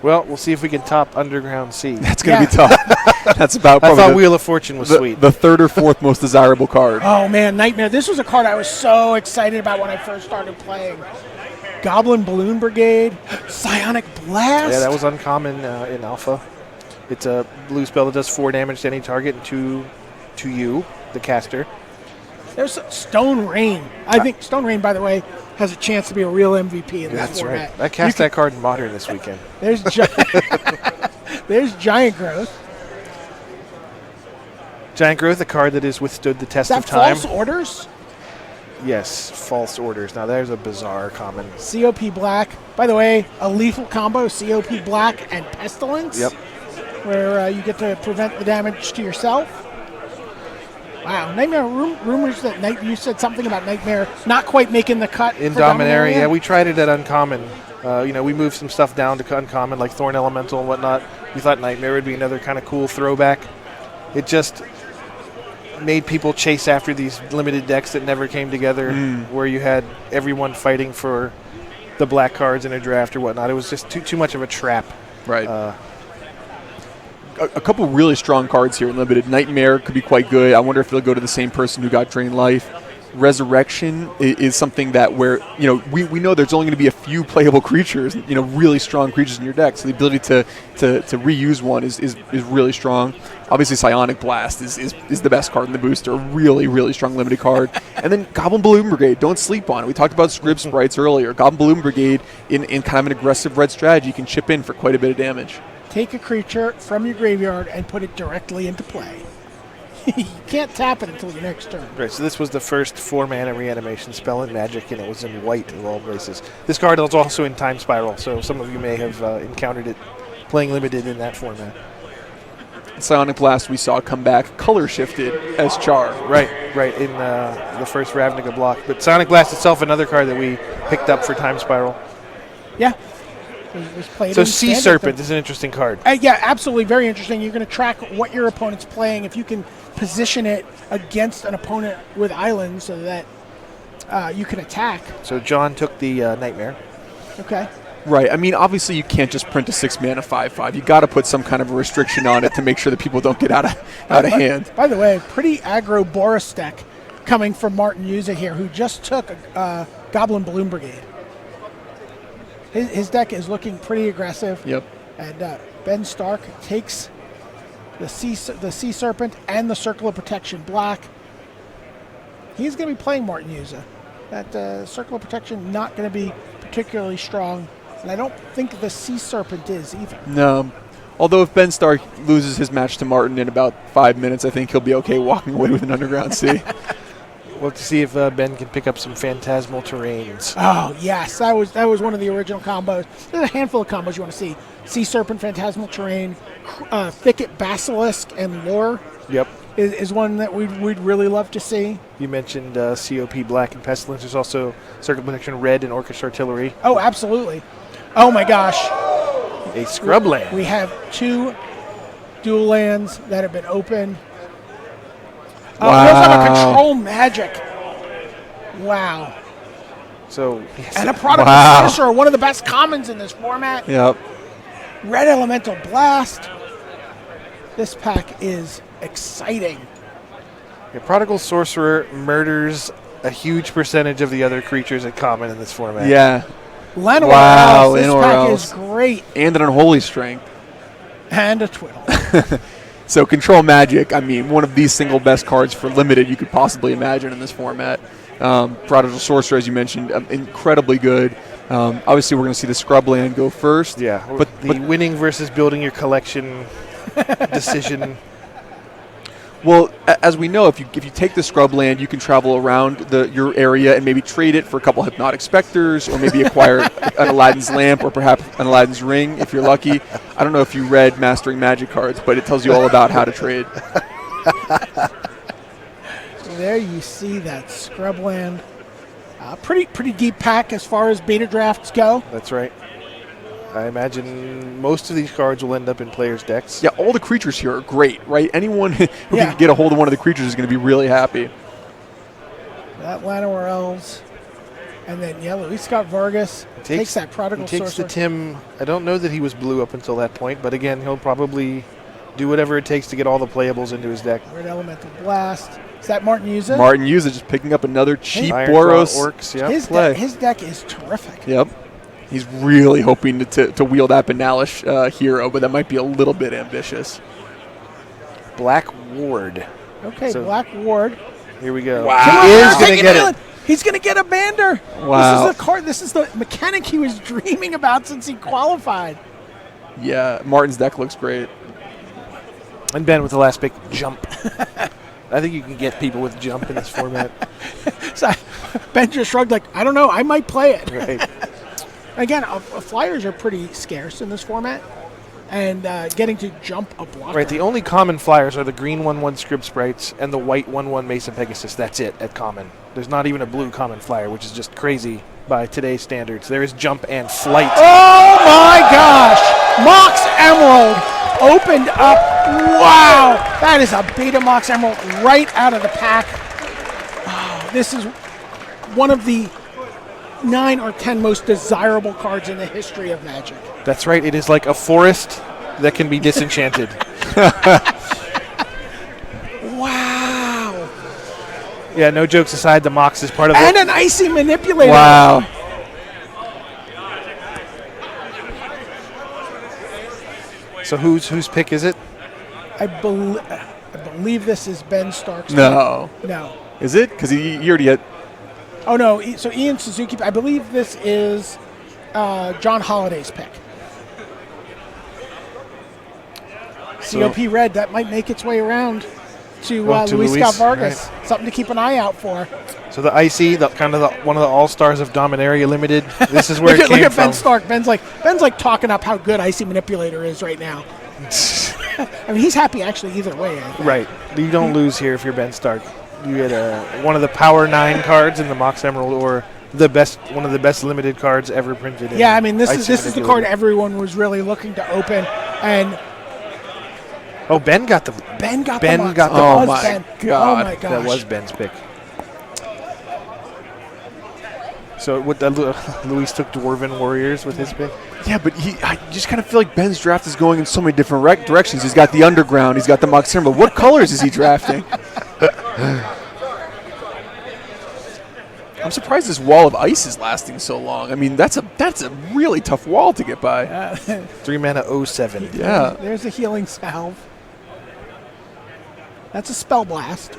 [SPEAKER 2] Well, we'll see if we can top Underground C.
[SPEAKER 3] That's going to be tough. That's about
[SPEAKER 2] I
[SPEAKER 3] probably
[SPEAKER 2] thought Wheel of Fortune was sweet.
[SPEAKER 3] the third or fourth most desirable card.
[SPEAKER 1] Oh man, Nightmare. This was a card I was so excited about when I first started playing. Goblin Balloon Brigade, Psionic Blast.
[SPEAKER 2] Yeah, that was uncommon in Alpha. It's a blue spell that does 4 damage to any target and 2 to you, the caster.
[SPEAKER 1] There's Stone Rain. I think Stone Rain, by the way, has a chance to be a real MVP in this
[SPEAKER 2] That's
[SPEAKER 1] format.
[SPEAKER 2] right. I cast that card in Modern this weekend.
[SPEAKER 1] There's there's Giant Growth.
[SPEAKER 2] Giant Growth, a card that has withstood the
[SPEAKER 1] Is
[SPEAKER 2] test
[SPEAKER 1] that
[SPEAKER 2] of time.
[SPEAKER 1] False Orders?
[SPEAKER 2] Yes, False Orders. Now there's a bizarre common.
[SPEAKER 1] COP Black. By the way, a lethal combo, COP Black and Pestilence.
[SPEAKER 2] Yep.
[SPEAKER 1] Where you get to prevent the damage to yourself. Wow, Nightmare rumors that you said something about Nightmare not quite making the cut
[SPEAKER 2] In
[SPEAKER 1] for
[SPEAKER 2] Dominaria, yeah, we tried it at Uncommon. We moved some stuff down to Uncommon, like Thorn Elemental and whatnot. We thought Nightmare would be another kind of cool throwback. It just made people chase after these limited decks that never came together, where you had everyone fighting for the black cards in a draft or whatnot. It was just too much of a trap.
[SPEAKER 3] Right. A couple really strong cards here in Limited. Nightmare could be quite good. I wonder if they'll go to the same person who got Drain Life. Resurrection is something that where, we know there's only going to be a few playable creatures, really strong creatures in your deck. So the ability to reuse one is really strong. Obviously, Psionic Blast is the best card in the booster. Really, really strong limited card. And then Goblin Balloon Brigade, don't sleep on it. We talked about Scrib Sprites earlier. Goblin Balloon Brigade in kind of an aggressive red strategy, you can chip in for quite a bit of damage.
[SPEAKER 1] Take a creature from your graveyard and put it directly into play. You can't tap it until your next turn.
[SPEAKER 2] Right, so this was the first 4-mana reanimation spell in Magic, and it was in white of all places. This card is also in Time Spiral, so some of you may have encountered it playing Limited in that format.
[SPEAKER 3] Psionic Blast we saw come back color shifted as Char.
[SPEAKER 2] Right, in the first Ravnica block. But Psionic Blast itself, another card that we picked up for Time Spiral.
[SPEAKER 1] Yeah. It was played
[SPEAKER 2] So
[SPEAKER 1] in
[SPEAKER 2] Sea
[SPEAKER 1] Standard.
[SPEAKER 2] Serpent is an interesting card.
[SPEAKER 1] Yeah, absolutely. Very interesting. You're going to track what your opponent's playing. If you can position it against an opponent with islands so that you can attack.
[SPEAKER 2] So John took the Nightmare.
[SPEAKER 1] Okay.
[SPEAKER 3] Right. I mean, obviously you can't just print a 6-mana 5/5. You got to put some kind of a restriction on it to make sure that people don't get out of hand.
[SPEAKER 1] By the way, pretty aggro Boris deck coming from Martin Yuza here, who just took Goblin Balloon Brigade. His deck is looking pretty aggressive.
[SPEAKER 3] Yep.
[SPEAKER 1] And Ben Stark takes the Sea Serpent and the Circle of Protection black. He's going to be playing Martin Yuza. That Circle of Protection not going to be particularly strong, and I don't think the Sea Serpent is either.
[SPEAKER 3] No. Although if Ben Stark loses his match to Martin in about 5 minutes, I think he'll be okay walking away with an Underground Sea.
[SPEAKER 2] We'll have to see if Ben can pick up some phantasmal terrains.
[SPEAKER 1] Oh, yes. That was one of the original combos. There's a handful of combos you want to see. Sea Serpent, Phantasmal Terrain, Thicket, Basilisk, and Lure.
[SPEAKER 2] Yep.
[SPEAKER 1] Is one that we'd really love to see.
[SPEAKER 2] You mentioned COP Black and Pestilence. There's also Circle Protection Red and Orcish Artillery.
[SPEAKER 1] Oh, absolutely. Oh, my gosh.
[SPEAKER 2] A Scrubland.
[SPEAKER 1] We have 2 dual lands that have been opened.
[SPEAKER 3] Wow.
[SPEAKER 1] We also have a Control Magic. Wow.
[SPEAKER 2] So,
[SPEAKER 1] And a Prodigal
[SPEAKER 3] Wow.
[SPEAKER 1] Sorcerer, one of the best commons in this format.
[SPEAKER 3] Yep.
[SPEAKER 1] Red Elemental Blast. This pack is exciting.
[SPEAKER 2] a Prodigal Sorcerer murders a huge percentage of the other creatures at common in this format.
[SPEAKER 3] Yeah.
[SPEAKER 1] Llanowar
[SPEAKER 3] Wow,
[SPEAKER 1] Elves. This
[SPEAKER 3] Llanowar
[SPEAKER 1] pack
[SPEAKER 3] Elves.
[SPEAKER 1] is great.
[SPEAKER 3] And an Unholy Strength.
[SPEAKER 1] And a Twiddle.
[SPEAKER 3] So Control Magic, I mean, one of the single best cards for Limited you could possibly imagine in this format. Prodigal Sorcerer, as you mentioned, incredibly good. Obviously, we're going to see the Scrubland go first.
[SPEAKER 2] Yeah,
[SPEAKER 3] but
[SPEAKER 2] winning versus building your collection decision.
[SPEAKER 3] Well, as we know, if you take the Scrubland, you can travel around your area and maybe trade it for a couple Hypnotic Specters, or maybe acquire an Aladdin's Lamp, or perhaps an Aladdin's Ring if you're lucky. I don't know if you read Mastering Magic cards, but it tells you all about how to trade.
[SPEAKER 1] There you see that Scrubland. Pretty deep pack as far as beta drafts go.
[SPEAKER 2] That's right. I imagine most of these cards will end up in players' decks.
[SPEAKER 3] Yeah, all the creatures here are great, right? Anyone who can get a hold of one of the creatures is going to be really happy.
[SPEAKER 1] That Llanowar Elves. And then, Luis Scott Vargas takes that Prodigal
[SPEAKER 2] He takes
[SPEAKER 1] Sorcerer.
[SPEAKER 2] the Tim. I don't know that he was blue up until that point, but again, he'll probably do whatever it takes to get all the playables into his deck.
[SPEAKER 1] Red Elemental Blast. Is that Martin Yuza?
[SPEAKER 3] Martin Yuza just picking up another cheap
[SPEAKER 2] Iron
[SPEAKER 3] Boros
[SPEAKER 2] Claw Orcs, yeah.
[SPEAKER 1] His deck is terrific.
[SPEAKER 3] Yep. He's really hoping to wield that Banalish hero, but that might be a little bit ambitious.
[SPEAKER 2] Black Ward.
[SPEAKER 1] Okay,
[SPEAKER 2] So-
[SPEAKER 1] Black Ward.
[SPEAKER 2] Here we go.
[SPEAKER 3] Wow.
[SPEAKER 2] He is
[SPEAKER 1] Take
[SPEAKER 2] going to get
[SPEAKER 1] Alan.
[SPEAKER 2] it.
[SPEAKER 1] He's going to get a Bander.
[SPEAKER 3] Wow.
[SPEAKER 1] This is the card. This is the mechanic he was dreaming about since he qualified.
[SPEAKER 3] Yeah, Martin's deck looks great.
[SPEAKER 2] And Ben with the last pick, Jump. I think you can get people with Jump in this format.
[SPEAKER 1] So Ben just shrugged like, I don't know. I might play it.
[SPEAKER 2] Right.
[SPEAKER 1] Again, flyers are pretty scarce in this format. And getting to jump a blocker.
[SPEAKER 2] Right, the only common flyers are the green 1/1 Scrib Sprites and the white 1/1 Mason Pegasus. That's it at common. There's not even a blue common flyer, which is just crazy by today's standards. There is Jump and Flight.
[SPEAKER 1] Oh my gosh! Mox Emerald opened up. Wow! That is a beta Mox Emerald right out of the pack. Oh, this is one of the 9 or 10 most desirable cards in the history of Magic.
[SPEAKER 2] That's right, it is like a forest that can be disenchanted.
[SPEAKER 1] Wow!
[SPEAKER 2] Yeah, no jokes aside, the Mox is part of
[SPEAKER 1] And
[SPEAKER 2] it.
[SPEAKER 1] an Icy Manipulator.
[SPEAKER 3] Wow.
[SPEAKER 2] So whose pick is it?
[SPEAKER 1] I believe this is Ben Stark's
[SPEAKER 3] No.
[SPEAKER 1] pick. No.
[SPEAKER 3] Is it? Because he already had...
[SPEAKER 1] Oh, no. So Ian Suzuki, I believe this is John Holliday's pick.
[SPEAKER 2] So-
[SPEAKER 1] COP Red, that might make its way around to
[SPEAKER 2] to
[SPEAKER 1] Luis
[SPEAKER 2] Luis,
[SPEAKER 1] Scott Vargas. Something to keep an eye out for.
[SPEAKER 2] So the Icy, one of the all-stars of Dominaria Limited. This is where it
[SPEAKER 1] Look
[SPEAKER 2] came
[SPEAKER 1] at Ben
[SPEAKER 2] from.
[SPEAKER 1] Stark. Ben's like talking up how good Icy Manipulator is right now. I mean, he's happy actually either way. I think.
[SPEAKER 2] Right. You don't lose here if you're Ben Stark. You get one of the Power 9 cards in the Mox Emerald, or one of the best limited cards ever printed.
[SPEAKER 1] Yeah, I mean, this is the
[SPEAKER 2] Manipulator.
[SPEAKER 1] card everyone was really looking to open, and
[SPEAKER 2] Oh, Ben got the.
[SPEAKER 1] Ben got
[SPEAKER 2] Ben
[SPEAKER 1] the Mox.
[SPEAKER 2] got the
[SPEAKER 1] That
[SPEAKER 3] Oh
[SPEAKER 1] was
[SPEAKER 3] my
[SPEAKER 1] Ben.
[SPEAKER 3] God.
[SPEAKER 1] Oh my gosh.
[SPEAKER 2] That was Ben's pick. So what? Luis took Dwarven Warriors with his pick.
[SPEAKER 3] Yeah, but I just kind of feel like Ben's draft is going in so many different directions. He's got the Underground. He's got the Mox Emerald. What colors is he drafting? I'm surprised this wall of ice is lasting so long. I mean, that's a really tough wall to get by.
[SPEAKER 2] 3 mana 07.
[SPEAKER 3] Yeah.
[SPEAKER 1] There's a healing salve. That's a spell blast.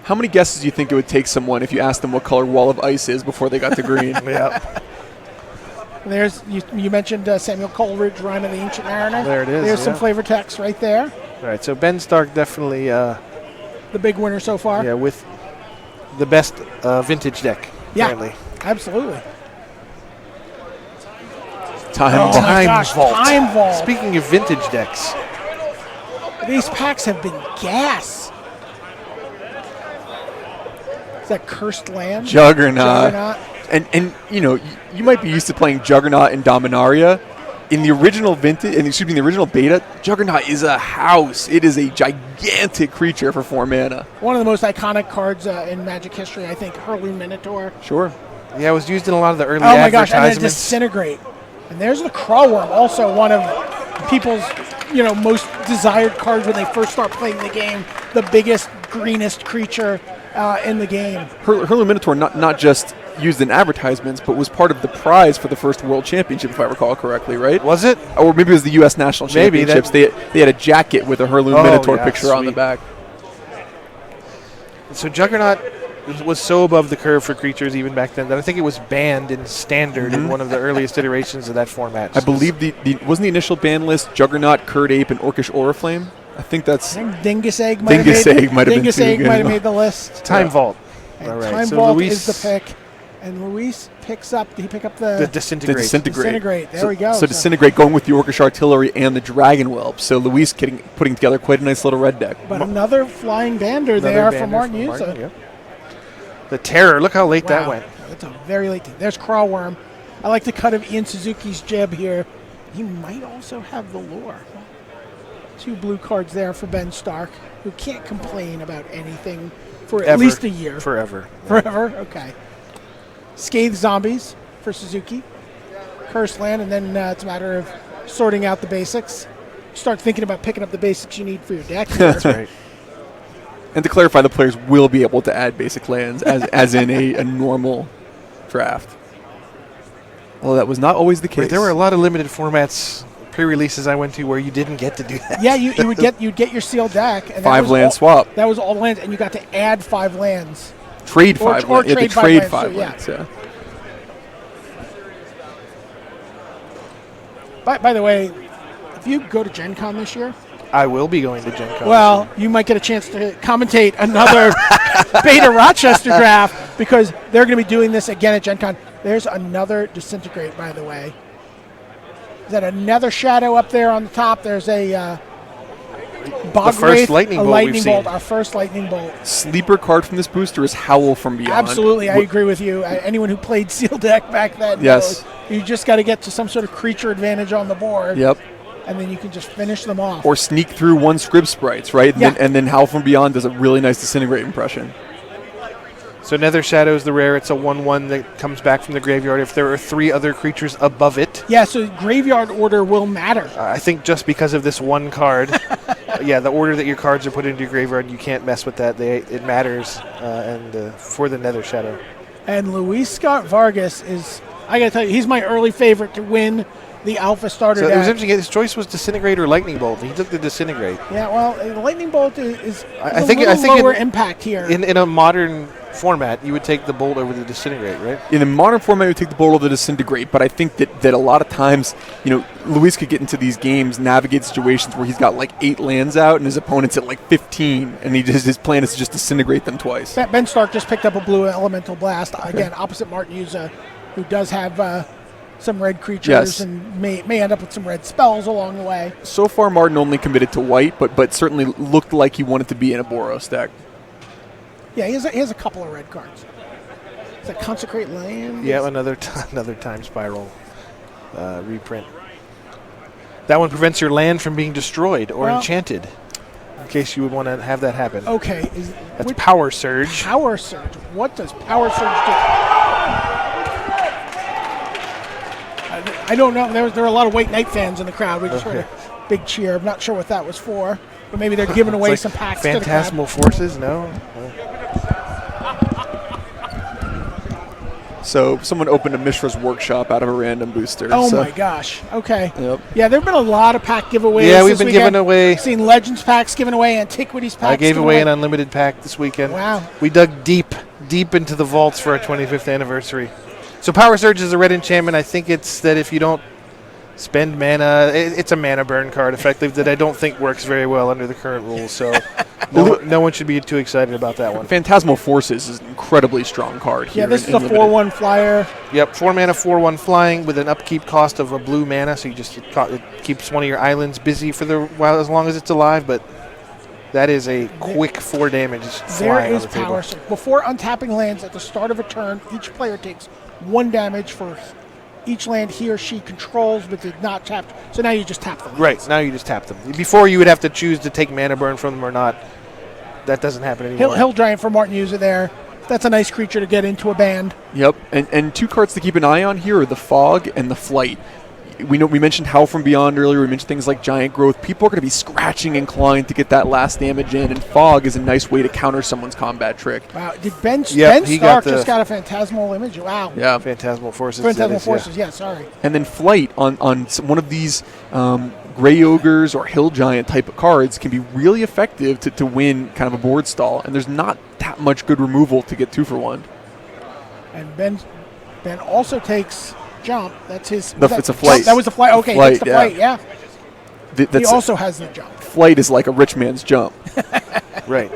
[SPEAKER 3] How many guesses do you think it would take someone if you asked them what color wall of ice is before they got to green?
[SPEAKER 2] Yeah.
[SPEAKER 1] There's you mentioned Samuel Coleridge, Rhyme of the Ancient Mariner.
[SPEAKER 2] There it is.
[SPEAKER 1] There's some flavor text right there.
[SPEAKER 2] All right, so Ben Stark definitely
[SPEAKER 1] The big winner so far.
[SPEAKER 2] yeah, with the best vintage deck currently.
[SPEAKER 1] Absolutely.
[SPEAKER 3] Time
[SPEAKER 1] Oh
[SPEAKER 3] vault.
[SPEAKER 1] my gosh, Time Vault.
[SPEAKER 2] Speaking of vintage decks,
[SPEAKER 1] These packs have been gas. Is that Cursed Land?
[SPEAKER 3] Juggernaut. And you know, you might be used to playing Juggernaut and Dominaria. In the original the original beta, Juggernaut is a house. It is a gigantic creature for 4 mana.
[SPEAKER 1] One of the most iconic cards in Magic history, I think. Hurloon Minotaur.
[SPEAKER 3] Sure.
[SPEAKER 2] yeah, it was used in a lot of the early
[SPEAKER 1] Oh my gosh, and then
[SPEAKER 2] advertisements.
[SPEAKER 1] Disintegrate. And there's the Crawworm, also one of people's most desired cards when they first start playing the game. The biggest, greenest creature in the game.
[SPEAKER 3] Hurloon Minotaur not just used in advertisements, but was part of the prize for the first World Championship, if I recall correctly, right?
[SPEAKER 2] Was it?
[SPEAKER 3] Or maybe it was the U.S. National
[SPEAKER 2] Maybe
[SPEAKER 3] Championships. They had a jacket with a Hurloon Minotaur
[SPEAKER 2] yeah,
[SPEAKER 3] picture on the
[SPEAKER 2] sweet.
[SPEAKER 3] back.
[SPEAKER 2] So Juggernaut was so above the curve for creatures even back then that I think it was banned in Standard in one of the earliest iterations of that format.
[SPEAKER 3] I believe wasn't the initial ban list Juggernaut, Curd Ape, and Orcish Auraflame? I think that's...
[SPEAKER 1] I think Dingus Egg might
[SPEAKER 3] Dingus Egg might have been
[SPEAKER 1] Dingus
[SPEAKER 3] too
[SPEAKER 1] Egg
[SPEAKER 3] good.
[SPEAKER 1] might have made the list.
[SPEAKER 2] Time Vault.
[SPEAKER 1] And
[SPEAKER 2] All right,
[SPEAKER 1] Time
[SPEAKER 2] so
[SPEAKER 1] Vault
[SPEAKER 2] Luis-
[SPEAKER 1] is the pick. And Luis picks up, did he pick up
[SPEAKER 2] The
[SPEAKER 1] the
[SPEAKER 2] Disintegrate.
[SPEAKER 1] Disintegrate? There
[SPEAKER 3] so,
[SPEAKER 1] we go.
[SPEAKER 3] So Disintegrate going with the Orcish Artillery and the Dragon Whelp. So Luis putting together quite a nice little red deck.
[SPEAKER 1] But another Flying Bander
[SPEAKER 2] Another
[SPEAKER 1] there
[SPEAKER 2] banner
[SPEAKER 1] for Martin
[SPEAKER 2] from
[SPEAKER 1] Yusa.
[SPEAKER 2] yeah. The Terror. Look how late that
[SPEAKER 1] Wow,
[SPEAKER 2] went.
[SPEAKER 1] that's a very late. There's Crawworm. I like the cut of Ian Suzuki's jib here. He might also have the lure. 2 blue cards there for Ben Stark, who can't complain about anything for at
[SPEAKER 2] Ever.
[SPEAKER 1] least a year.
[SPEAKER 2] Forever.
[SPEAKER 1] Forever? Okay. Scathed Zombies for Suzuki. Cursed Land, and then it's a matter of sorting out the basics. Start thinking about picking up the basics you need for your deck.
[SPEAKER 2] That's right.
[SPEAKER 3] And to clarify, the players will be able to add basic lands as in a normal draft. Although that was not always the case.
[SPEAKER 2] Wait, there were a lot of limited formats pre-releases I went to where you didn't get to do that.
[SPEAKER 1] Yeah, you'd get your sealed deck. And
[SPEAKER 3] 5 land swap.
[SPEAKER 1] That was all the lands, and you got to add 5 lands.
[SPEAKER 3] Trade
[SPEAKER 1] Or
[SPEAKER 3] 5 lands.
[SPEAKER 1] trade
[SPEAKER 3] To
[SPEAKER 1] five
[SPEAKER 3] trade
[SPEAKER 1] lands,
[SPEAKER 3] 5
[SPEAKER 1] so, yeah.
[SPEAKER 3] lands, yeah.
[SPEAKER 1] By the way, if you go to Gen Con this year,
[SPEAKER 2] I will be going to Gen Con.
[SPEAKER 1] well, you might get a chance to commentate another Beta Rochester Draft because they're going to be doing this again at Gen Con. There's another Disintegrate, by the way. Is that another shadow up there on the top? There's a Bog
[SPEAKER 2] first
[SPEAKER 1] Wraith,
[SPEAKER 2] lightning
[SPEAKER 1] a
[SPEAKER 2] bolt
[SPEAKER 1] lightning
[SPEAKER 2] we've
[SPEAKER 1] bolt,
[SPEAKER 2] seen.
[SPEAKER 1] our first lightning bolt.
[SPEAKER 3] Sleeper card from this booster is Howl from Beyond.
[SPEAKER 1] Absolutely, I agree with you. Anyone who played Seal Deck back then
[SPEAKER 3] Yes.
[SPEAKER 1] knows you just got to get to some sort of creature advantage on the board,
[SPEAKER 3] Yep.
[SPEAKER 1] and then you can just finish them off.
[SPEAKER 3] Or sneak through 1 Scrib Sprites, right?
[SPEAKER 1] Yeah.
[SPEAKER 3] And then Howl from Beyond does a really nice Disintegrate impression.
[SPEAKER 2] So Nether Shadow is the rare. It's a 1/1 that comes back from the graveyard if there are 3 other creatures above it.
[SPEAKER 1] Yeah, so graveyard order will matter.
[SPEAKER 2] I think just because of this one card, yeah, the order that your cards are put into your graveyard, you can't mess with that. It matters, and for the Nether Shadow.
[SPEAKER 1] And Luis Scott Vargas is, I got to tell you, he's my early favorite to win the Alpha Starter
[SPEAKER 2] So it
[SPEAKER 1] deck.
[SPEAKER 2] was interesting. His choice was Disintegrate or Lightning Bolt. He took the Disintegrate.
[SPEAKER 1] Yeah, well, the Lightning Bolt is
[SPEAKER 2] I
[SPEAKER 1] a
[SPEAKER 2] think
[SPEAKER 1] little lower
[SPEAKER 2] in-
[SPEAKER 1] impact here.
[SPEAKER 2] In a modern format, you would take the Bolt over the Disintegrate, right?
[SPEAKER 3] In the modern format, you take the Bolt over the Disintegrate, but I think that a lot of times, Luis could get into these games, navigate situations where he's got like 8 lands out and his opponent's at like 15, and his plan is to just Disintegrate them twice.
[SPEAKER 1] Ben Stark just picked up a blue Elemental Blast, again, opposite Martin Yusa, who does have some red creatures
[SPEAKER 3] Yes.
[SPEAKER 1] and may end up with some red spells along the way.
[SPEAKER 3] So far, Martin only committed to white, but certainly looked like he wanted to be in a Boros deck.
[SPEAKER 1] Yeah, he has a couple of red cards. Is that Consecrate Land?
[SPEAKER 2] Yeah, another Time Spiral reprint. That one prevents your land from being destroyed or
[SPEAKER 1] Well-
[SPEAKER 2] enchanted, in case you would want to have that happen.
[SPEAKER 1] Okay.
[SPEAKER 2] That's Power Surge.
[SPEAKER 1] Power Surge. What does Power Surge do? I don't know. There are a lot of White Knight fans in the crowd. We just heard a big cheer. I'm not sure what that was for, but maybe they're giving away
[SPEAKER 2] It's
[SPEAKER 1] some
[SPEAKER 2] like
[SPEAKER 1] packs to the crowd.
[SPEAKER 2] Phantasmal Forces? No?
[SPEAKER 3] So someone opened a Mishra's Workshop out of a random booster.
[SPEAKER 1] Oh
[SPEAKER 3] so.
[SPEAKER 1] my gosh. Okay.
[SPEAKER 3] Yep.
[SPEAKER 1] Yeah, there have been a lot of pack giveaways.
[SPEAKER 2] Yeah, we've
[SPEAKER 1] this
[SPEAKER 2] been
[SPEAKER 1] weekend.
[SPEAKER 2] giving away.
[SPEAKER 1] I've seen Legends packs given away, Antiquities packs.
[SPEAKER 2] I gave
[SPEAKER 1] given
[SPEAKER 2] away an unlimited pack this weekend.
[SPEAKER 1] Wow.
[SPEAKER 2] We dug deep into the vaults for our 25th anniversary. So Power Surge is a red enchantment. I think it's that if you don't spend mana, it's a mana burn card, effectively, that I don't think works very well under the current rules. So no one should be too excited about that one.
[SPEAKER 3] Phantasmal Forces is an incredibly strong card here.
[SPEAKER 1] Yeah, this is
[SPEAKER 3] in
[SPEAKER 1] a
[SPEAKER 3] Limited.
[SPEAKER 1] 4/1 flyer.
[SPEAKER 2] Yep, 4 mana, 4/1 flying with an upkeep cost of a blue mana, so it keeps one of your islands busy for while as long as it's alive. But that is a quick 4 damage.
[SPEAKER 1] There
[SPEAKER 2] Flying
[SPEAKER 1] is
[SPEAKER 2] on the table.
[SPEAKER 1] Power Surge. Before untapping lands at the start of a turn, each player takes 1 damage for each land he or she controls but did not tap. So now you just tap them.
[SPEAKER 2] Right, now you just tap them. Before you would have to choose to take mana burn from them or not. That doesn't happen anymore.
[SPEAKER 1] Hill Giant for Martin User there. That's a nice creature to get into a band.
[SPEAKER 3] Yep, and 2 cards to keep an eye on here are the Fog and the Flight. We mentioned Howl from Beyond earlier. We mentioned things like Giant Growth. People are going to be scratching and clawing to get that last damage in, and Fog is a nice way to counter someone's combat trick.
[SPEAKER 1] Wow, did Ben
[SPEAKER 2] he
[SPEAKER 1] Stark
[SPEAKER 2] got
[SPEAKER 1] just got a Phantasmal image? Wow.
[SPEAKER 3] Yeah,
[SPEAKER 2] Phantasmal Forces.
[SPEAKER 1] Phantasmal
[SPEAKER 2] that is,
[SPEAKER 1] Forces, yeah, sorry.
[SPEAKER 3] and then Flight on one of these Gray Ogres or Hill Giant type of cards can be really effective to win kind of a board stall, and there's not that much good removal to get 2 for 1.
[SPEAKER 1] And Ben also takes jump. That's his.
[SPEAKER 3] It's a flight.
[SPEAKER 1] That was the flight. Okay,
[SPEAKER 3] Flight,
[SPEAKER 1] that's the flight. Yeah. He
[SPEAKER 3] That's
[SPEAKER 1] also has the jump.
[SPEAKER 3] Flight is like a rich man's jump.
[SPEAKER 2] Right.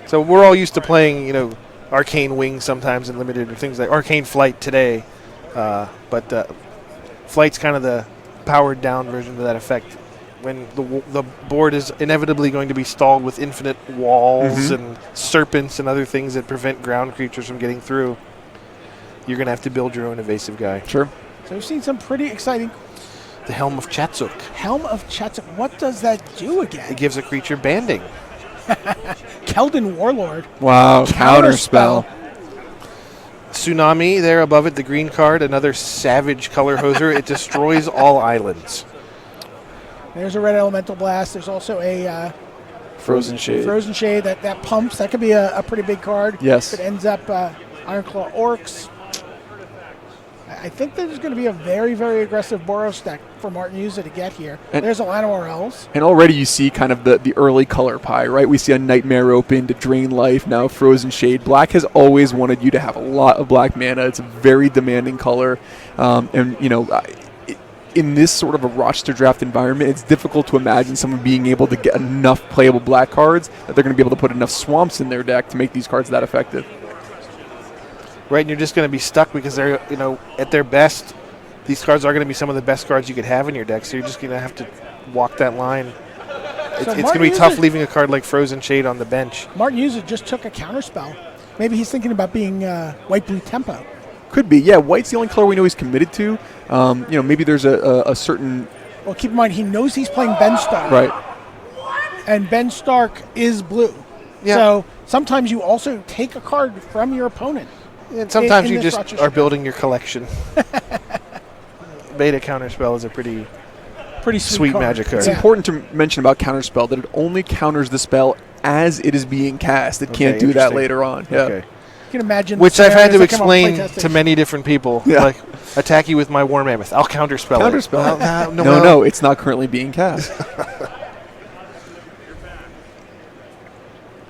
[SPEAKER 2] So we're all used to playing, Arcane Wing sometimes in Limited or things like Arcane Flight today. But Flight's kind of the powered down version of that effect. When the board is inevitably going to be stalled with infinite walls and serpents and other things that prevent ground creatures from getting through, you're going to have to build your own evasive guy.
[SPEAKER 3] Sure.
[SPEAKER 1] So we've seen some pretty exciting.
[SPEAKER 2] The Helm of Chatsuk.
[SPEAKER 1] Helm of Chatsuk. What does that do again?
[SPEAKER 2] It gives a creature banding.
[SPEAKER 1] Keldon Warlord.
[SPEAKER 3] Wow, counterspell.
[SPEAKER 2] Tsunami there above it, the green card, another savage color hoser. It destroys all islands.
[SPEAKER 1] There's a red elemental blast. There's also a
[SPEAKER 3] Frozen Shade.
[SPEAKER 1] Frozen Shade that pumps. That could be a pretty big card.
[SPEAKER 3] Yes.
[SPEAKER 1] If it ends up Ironclaw Orcs. I think there's going to be a very, very aggressive Boros deck for Martin User to get here.
[SPEAKER 3] And
[SPEAKER 1] there's a Llanowar Elves.
[SPEAKER 3] And already you see kind of the early color pie, right? We see a Nightmare open to drain life, now Frozen Shade. Black has always wanted you to have a lot of black mana. It's a very demanding color. In this sort of a Rochester Draft environment, it's difficult to imagine someone being able to get enough playable black cards that they're going to be able to put enough swamps in their deck to make these cards that effective.
[SPEAKER 2] Right, and you're just going to be stuck because they're, at their best, these cards are going to be some of the best cards you could have in your deck, so you're just going to have to walk that line. It's going to be tough leaving a card like Frozen Shade on the bench.
[SPEAKER 1] Martin User just took a counterspell. Maybe he's thinking about being white-blue tempo.
[SPEAKER 3] Could be, yeah. White's the only color we know he's committed to. Maybe there's a certain...
[SPEAKER 1] Well, keep in mind, he knows he's playing Ben Stark.
[SPEAKER 3] Right.
[SPEAKER 1] And Ben Stark is blue. Yeah. So sometimes you also take a card from your opponent.
[SPEAKER 2] And sometimes you just
[SPEAKER 1] Rochester
[SPEAKER 2] are building your collection. Beta Counterspell is a pretty sweet
[SPEAKER 1] card.
[SPEAKER 2] magic card.
[SPEAKER 3] It's important to mention about Counterspell that it only counters the spell as it is being cast. It can't do that later on. Yeah.
[SPEAKER 2] Okay.
[SPEAKER 1] You can imagine.
[SPEAKER 2] Which I've had to explain to many different people.
[SPEAKER 3] Yeah.
[SPEAKER 2] Like, attack you with my War Mammoth. I'll counterspell it.
[SPEAKER 3] Counterspell. No, it's not currently being cast.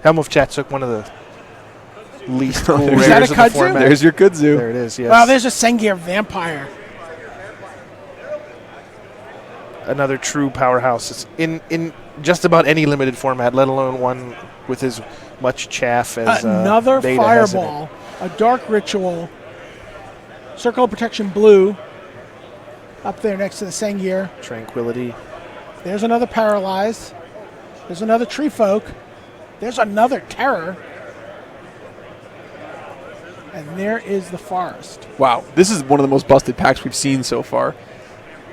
[SPEAKER 2] Helm of Chatsuk, one of the least cool
[SPEAKER 1] Is that
[SPEAKER 2] rares
[SPEAKER 1] a
[SPEAKER 2] of the
[SPEAKER 1] kudzu?
[SPEAKER 2] format.
[SPEAKER 3] There's your kudzu.
[SPEAKER 2] There it is, yes.
[SPEAKER 1] Wow, there's a Sengir Vampire.
[SPEAKER 2] Another true powerhouse. It's in just about any limited format, let alone one with as much chaff as
[SPEAKER 1] another
[SPEAKER 2] Beta has in it.
[SPEAKER 1] Fireball, a Dark Ritual, Circle of Protection blue, up there next to the Sengir.
[SPEAKER 2] Tranquility.
[SPEAKER 1] There's another Paralyzed. There's another Tree Folk. There's another Terror. And there is the Forest.
[SPEAKER 3] Wow, this is one of the most busted packs we've seen so far.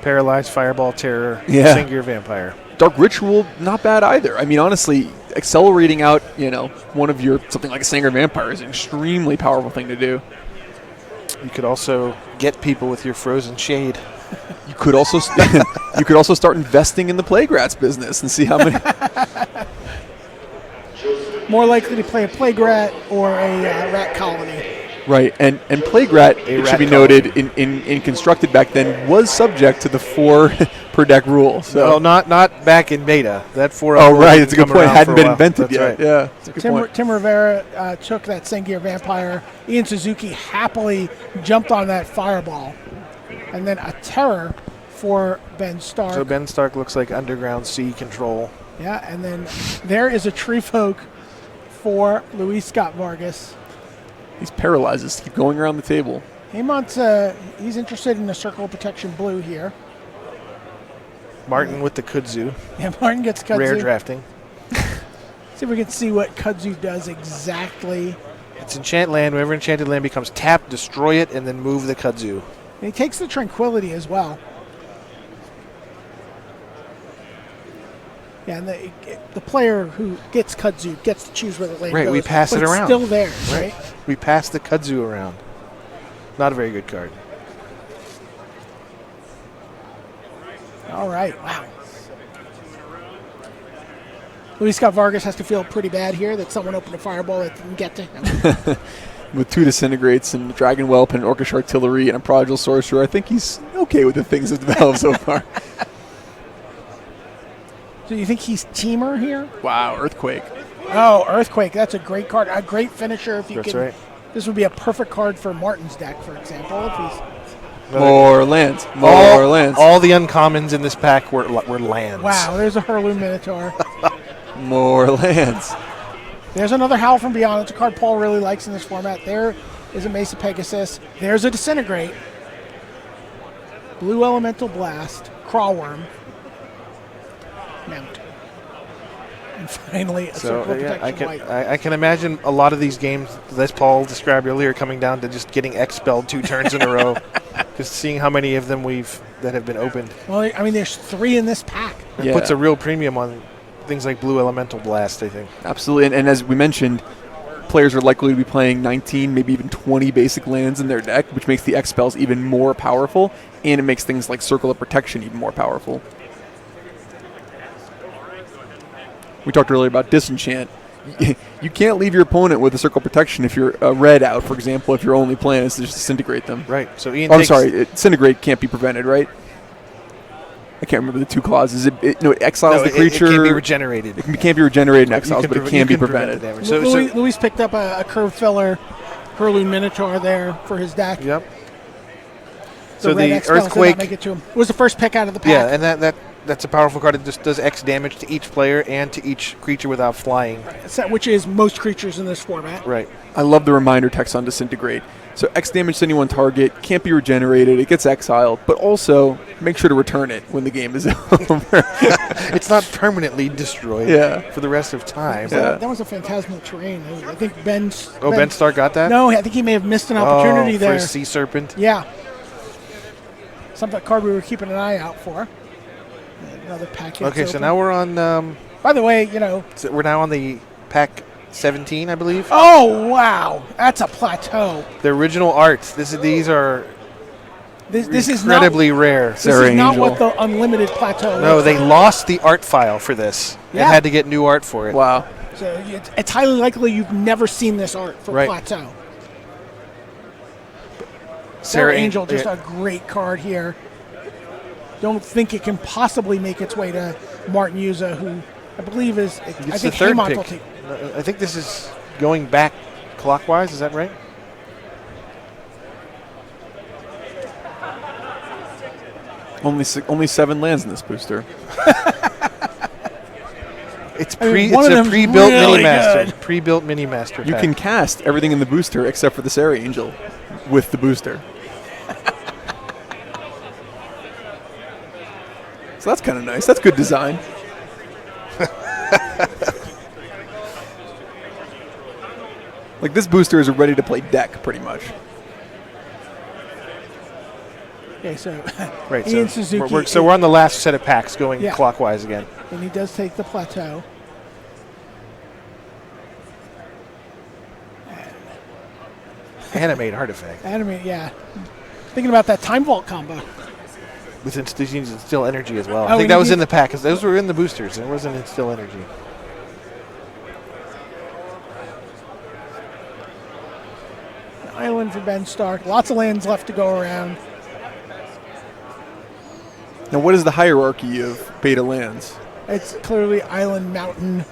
[SPEAKER 2] Paralyzed, Fireball, Terror,
[SPEAKER 3] Yeah.
[SPEAKER 2] Sengir Vampire.
[SPEAKER 3] Dark Ritual, not bad either. I mean, honestly, accelerating out, one of your something like a Sengir Vampire is an extremely powerful thing to do.
[SPEAKER 2] You could also get people with your Frozen Shade.
[SPEAKER 3] You could also start investing in the Plague Rats business and see how many.
[SPEAKER 1] More likely to play a Plague Rat or a Rat Colony.
[SPEAKER 3] Right, and Plague-Rat,
[SPEAKER 2] A
[SPEAKER 3] it should be
[SPEAKER 2] rat
[SPEAKER 3] noted, in constructed back then, was subject to the 4 per deck rule. So.
[SPEAKER 2] Well, not back in beta. That 4
[SPEAKER 3] Oh,
[SPEAKER 2] rule
[SPEAKER 3] right,
[SPEAKER 2] didn't
[SPEAKER 3] it's a good
[SPEAKER 2] come
[SPEAKER 3] point.
[SPEAKER 2] around
[SPEAKER 3] Hadn't
[SPEAKER 2] for a
[SPEAKER 3] been
[SPEAKER 2] while.
[SPEAKER 3] invented
[SPEAKER 2] That's
[SPEAKER 3] yet.
[SPEAKER 2] right.
[SPEAKER 3] Yeah, that's a good point.
[SPEAKER 1] Tim Rivera took that Sengear Vampire. Ian Suzuki happily jumped on that Fireball. And then a Terror for Ben Stark.
[SPEAKER 2] So Ben Stark looks like Underground Sea Control.
[SPEAKER 1] Yeah, and then there is a Tree Folk for Luis Scott Vargas.
[SPEAKER 3] He's paralyzed. Keep going around the table.
[SPEAKER 1] He's interested in the Circle of Protection Blue here.
[SPEAKER 2] Martin with the Kudzu.
[SPEAKER 1] Yeah, Martin gets Kudzu.
[SPEAKER 2] Rare drafting.
[SPEAKER 1] See if we can see what Kudzu does exactly.
[SPEAKER 2] It's enchant land. Whenever enchanted land becomes tapped, destroy it, and then move the Kudzu.
[SPEAKER 1] And he takes the Tranquility as well. Yeah, and the player who gets Kudzu gets to choose where the land
[SPEAKER 2] Right,
[SPEAKER 1] goes.
[SPEAKER 2] we pass
[SPEAKER 1] but
[SPEAKER 2] it
[SPEAKER 1] it's
[SPEAKER 2] around.
[SPEAKER 1] still there, right?
[SPEAKER 2] We pass the Kudzu around. Not a very good card.
[SPEAKER 1] All right, wow. Luis Scott Vargas has to feel pretty bad here that someone opened a Fireball that didn't get to him.
[SPEAKER 3] With 2 Disintegrates and Dragon Whelp and Orcish Artillery and a Prodigal Sorcerer, I think he's okay with the things that developed so far.
[SPEAKER 1] So you think he's Teamer here?
[SPEAKER 3] Wow, Earthquake.
[SPEAKER 1] Oh, Earthquake. That's a great card. A great finisher. If you
[SPEAKER 2] That's
[SPEAKER 1] can.
[SPEAKER 2] right.
[SPEAKER 1] This would be a perfect card for Martin's deck, for example. If he's
[SPEAKER 3] More lands. More lands.
[SPEAKER 2] All the uncommons in this pack were lands.
[SPEAKER 1] wow, there's a Hurloon Minotaur.
[SPEAKER 3] More lands.
[SPEAKER 1] There's another Howl from Beyond. It's a card Paul really likes in this format. There is a Mesa Pegasus. There's a Disintegrate. Blue Elemental Blast. Crawworm. Mount. And finally, a Circle of Protection White.
[SPEAKER 2] I can imagine a lot of these games, as Paul described earlier, coming down to just getting expelled 2 turns in a row. Just seeing how many of them that have been opened.
[SPEAKER 1] Well, I mean, there's 3 in this pack.
[SPEAKER 2] It puts a real premium on things like Blue Elemental Blast, I think.
[SPEAKER 3] Absolutely, and as we mentioned, players are likely to be playing 19, maybe even 20 basic lands in their deck, which makes the X-Spells even more powerful, and it makes things like Circle of Protection even more powerful. We talked earlier about Disenchant. You can't leave your opponent with a Circle of Protection if you're a red out, for example, if your only plan is to just disintegrate them.
[SPEAKER 2] Right, so Ian
[SPEAKER 3] I'm sorry, disintegrate can't be prevented, right? I can't remember the 2 clauses. It exiles the creature.
[SPEAKER 2] It can't be regenerated.
[SPEAKER 3] It can't be regenerated in exiles, but it can be
[SPEAKER 2] prevent the
[SPEAKER 3] prevented.
[SPEAKER 2] damage.
[SPEAKER 1] Luis picked up a curve filler Hurloon Minotaur there for his deck.
[SPEAKER 2] Yep.
[SPEAKER 1] So
[SPEAKER 2] the
[SPEAKER 1] X spells did not
[SPEAKER 2] Earthquake
[SPEAKER 1] make it to him. It was the first pick out of the pack.
[SPEAKER 2] Yeah, and that's a powerful card. It just does X damage to each player and to each creature without flying.
[SPEAKER 1] Which is most creatures in this format.
[SPEAKER 2] Right.
[SPEAKER 3] I love the reminder text on Disintegrate. So X damage to any one target, can't be regenerated, it gets exiled, but also make sure to return it when the game is over.
[SPEAKER 2] It's not permanently destroyed for the rest of time.
[SPEAKER 1] So that was a phantasmal terrain. I think Ben
[SPEAKER 2] Stark got that?
[SPEAKER 1] No, I think he may have missed an opportunity there.
[SPEAKER 2] For Sea Serpent?
[SPEAKER 1] Yeah. Some card we were keeping an eye out for. Another pack.
[SPEAKER 2] Okay, so now we're on...
[SPEAKER 1] by the way,
[SPEAKER 2] so we're now on the pack 17, I believe.
[SPEAKER 1] Oh, wow. That's a plateau.
[SPEAKER 2] The original art. These are
[SPEAKER 1] this is
[SPEAKER 2] incredibly rare.
[SPEAKER 1] This is not what the Unlimited plateau
[SPEAKER 2] No,
[SPEAKER 1] looks
[SPEAKER 2] they
[SPEAKER 1] like.
[SPEAKER 2] lost the art file for this and had to get new art for it.
[SPEAKER 3] Wow.
[SPEAKER 1] So it's highly likely you've never seen this art for plateau. Sarah Angel, just a great card here. Don't think it can possibly make its way to Martin Yuza, who I believe is, I think,
[SPEAKER 2] the third
[SPEAKER 1] Haymont
[SPEAKER 2] pick.
[SPEAKER 1] will take.
[SPEAKER 2] I think this is going back clockwise. Is that right?
[SPEAKER 3] Only 7 lands in this booster.
[SPEAKER 2] It's a pre-built
[SPEAKER 1] really
[SPEAKER 2] mini master.
[SPEAKER 1] good.
[SPEAKER 2] Pre-built mini master.
[SPEAKER 3] You
[SPEAKER 2] pack.
[SPEAKER 3] can cast everything in the booster except for the Sarah Angel with the booster. So that's kind of nice. That's good design. Like, this booster is a ready-to-play deck, pretty much.
[SPEAKER 1] Okay, so
[SPEAKER 2] Right.
[SPEAKER 1] Ian
[SPEAKER 2] So
[SPEAKER 1] Suzuki.
[SPEAKER 2] we're on the last set of packs going
[SPEAKER 1] Yeah.
[SPEAKER 2] clockwise again.
[SPEAKER 1] And he does take the plateau.
[SPEAKER 2] Animate artifact
[SPEAKER 1] Yeah. Thinking about that Time Vault combo.
[SPEAKER 2] with instill energy as well.
[SPEAKER 1] Oh,
[SPEAKER 2] I think
[SPEAKER 1] we
[SPEAKER 2] that was
[SPEAKER 1] need-
[SPEAKER 2] in the pack because those were in the boosters. It wasn't instill energy.
[SPEAKER 1] Island Ben Stark. Lots of lands left to go around.
[SPEAKER 3] Now, what is the hierarchy of beta lands?
[SPEAKER 1] It's clearly island, mountain,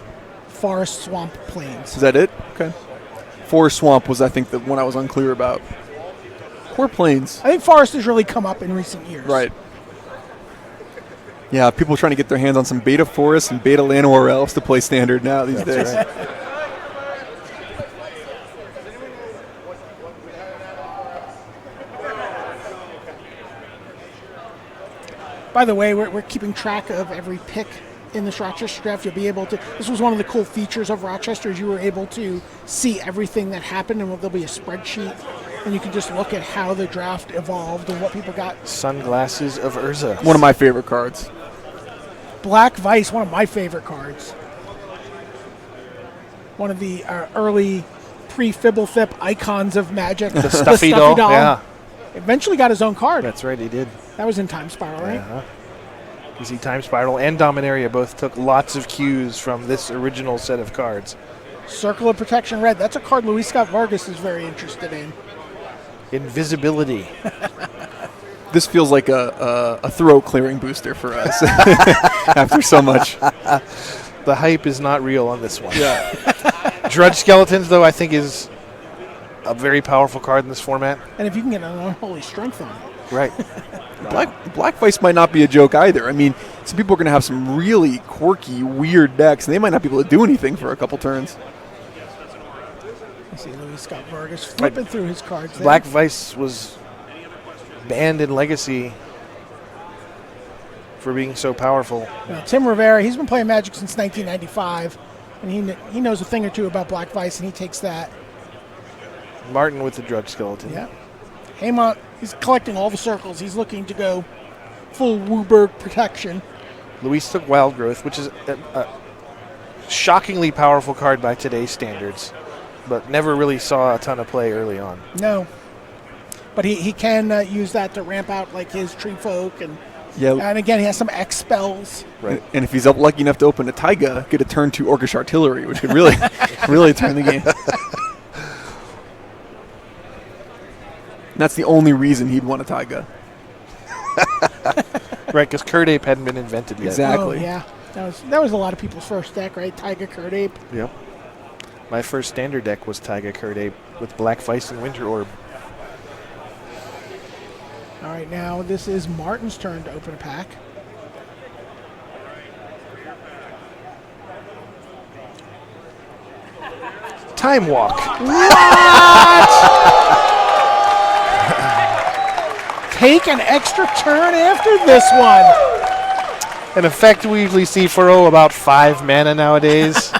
[SPEAKER 1] forest, swamp, plains.
[SPEAKER 3] Is that it? Okay. Forest Swamp was, I think, the one I was unclear about. Or plains.
[SPEAKER 1] I think forest has really come up in recent years.
[SPEAKER 3] Right. Yeah, people trying to get their hands on some beta forest and beta Llanowar elves to play standard now these days.
[SPEAKER 2] Right.
[SPEAKER 1] By the way, we're keeping track of every pick in this Rochester draft. You'll be able to. This was one of the cool features of Rochester, is you were able to see everything that happened, and there'll be a spreadsheet, and you can just look at how the draft evolved and what people got.
[SPEAKER 2] Sunglasses of Urza.
[SPEAKER 3] One of my favorite cards.
[SPEAKER 1] Black Vice, one of my favorite cards. One of the early pre-Fibblethip icons of Magic.
[SPEAKER 2] The stuffy doll. Yeah.
[SPEAKER 1] Eventually got his own card.
[SPEAKER 2] That's right, he did.
[SPEAKER 1] That was in Time Spiral, right?
[SPEAKER 2] Uh-huh. You see, Time Spiral and Dominaria both took lots of cues from this original set of cards.
[SPEAKER 1] Circle of Protection Red. That's a card Luis Scott Vargas is very interested in.
[SPEAKER 2] Invisibility.
[SPEAKER 3] This feels like a throw clearing booster for us after so much.
[SPEAKER 2] The hype is not real on this one. Yeah. Drudge Skeletons, though, I think is a very powerful card in this format.
[SPEAKER 1] And if you can get an Unholy Strength on it.
[SPEAKER 2] Right.
[SPEAKER 3] Black Vice might not be a joke either. I mean, some people are going to have some really quirky, weird decks, and they might not be able to do anything for a couple turns.
[SPEAKER 1] I see Luis Scott Vargas flipping through his cards there.
[SPEAKER 2] Black Vice was banned in Legacy for being so powerful.
[SPEAKER 1] Now, Tim Rivera, he's been playing Magic since 1995, and he knows a thing or two about Black Vice, and he takes that.
[SPEAKER 2] Martin with the Drudge Skeleton.
[SPEAKER 1] Yeah. Haymont, he's collecting all the circles. He's looking to go full Wooburg protection.
[SPEAKER 2] Luis took Wild Growth, which is a shockingly powerful card by today's standards, but never really saw a ton of play early on.
[SPEAKER 1] No. But he can use that to ramp out like his Tree Folk. And again, he has some X spells.
[SPEAKER 3] Right. And if he's lucky enough to open a Taiga, get a turn 2 Orcish Artillery, which could really, really turn the game. And that's the only reason he'd want a Taiga.
[SPEAKER 2] Right, because Curd Ape hadn't been invented yet.
[SPEAKER 3] Exactly.
[SPEAKER 1] Oh, yeah. That was a lot of people's first deck, right? Taiga Curd Ape.
[SPEAKER 2] Yep. My first standard deck was Taiga Curd Ape with Black Vice and Winter Orb.
[SPEAKER 1] All right, now this is Martin's turn to open a pack.
[SPEAKER 2] Time Walk.
[SPEAKER 1] What? Take an extra turn after this one.
[SPEAKER 2] An effect we usually see for about 5 mana nowadays.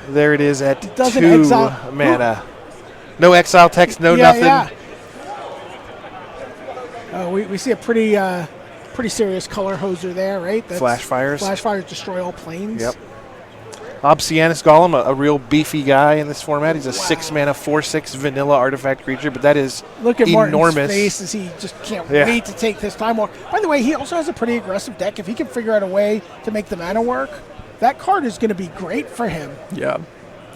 [SPEAKER 2] There it is at 2 mana. No exile text, no nothing.
[SPEAKER 1] Yeah. We see a pretty serious color hoser there, right? That's
[SPEAKER 2] Flash Fires.
[SPEAKER 1] Flash Fires destroy all planes.
[SPEAKER 2] Yep. Obsianus Golem, a real beefy guy in this format. He's a 6 mana, 4/6 vanilla artifact creature, but that is
[SPEAKER 1] Look at
[SPEAKER 2] enormous.
[SPEAKER 1] Martin's face as he just can't wait to take this Time Walk. By the way, he also has a pretty aggressive deck. If he can figure out a way to make the mana work, that card is going to be great for him.
[SPEAKER 3] Yeah.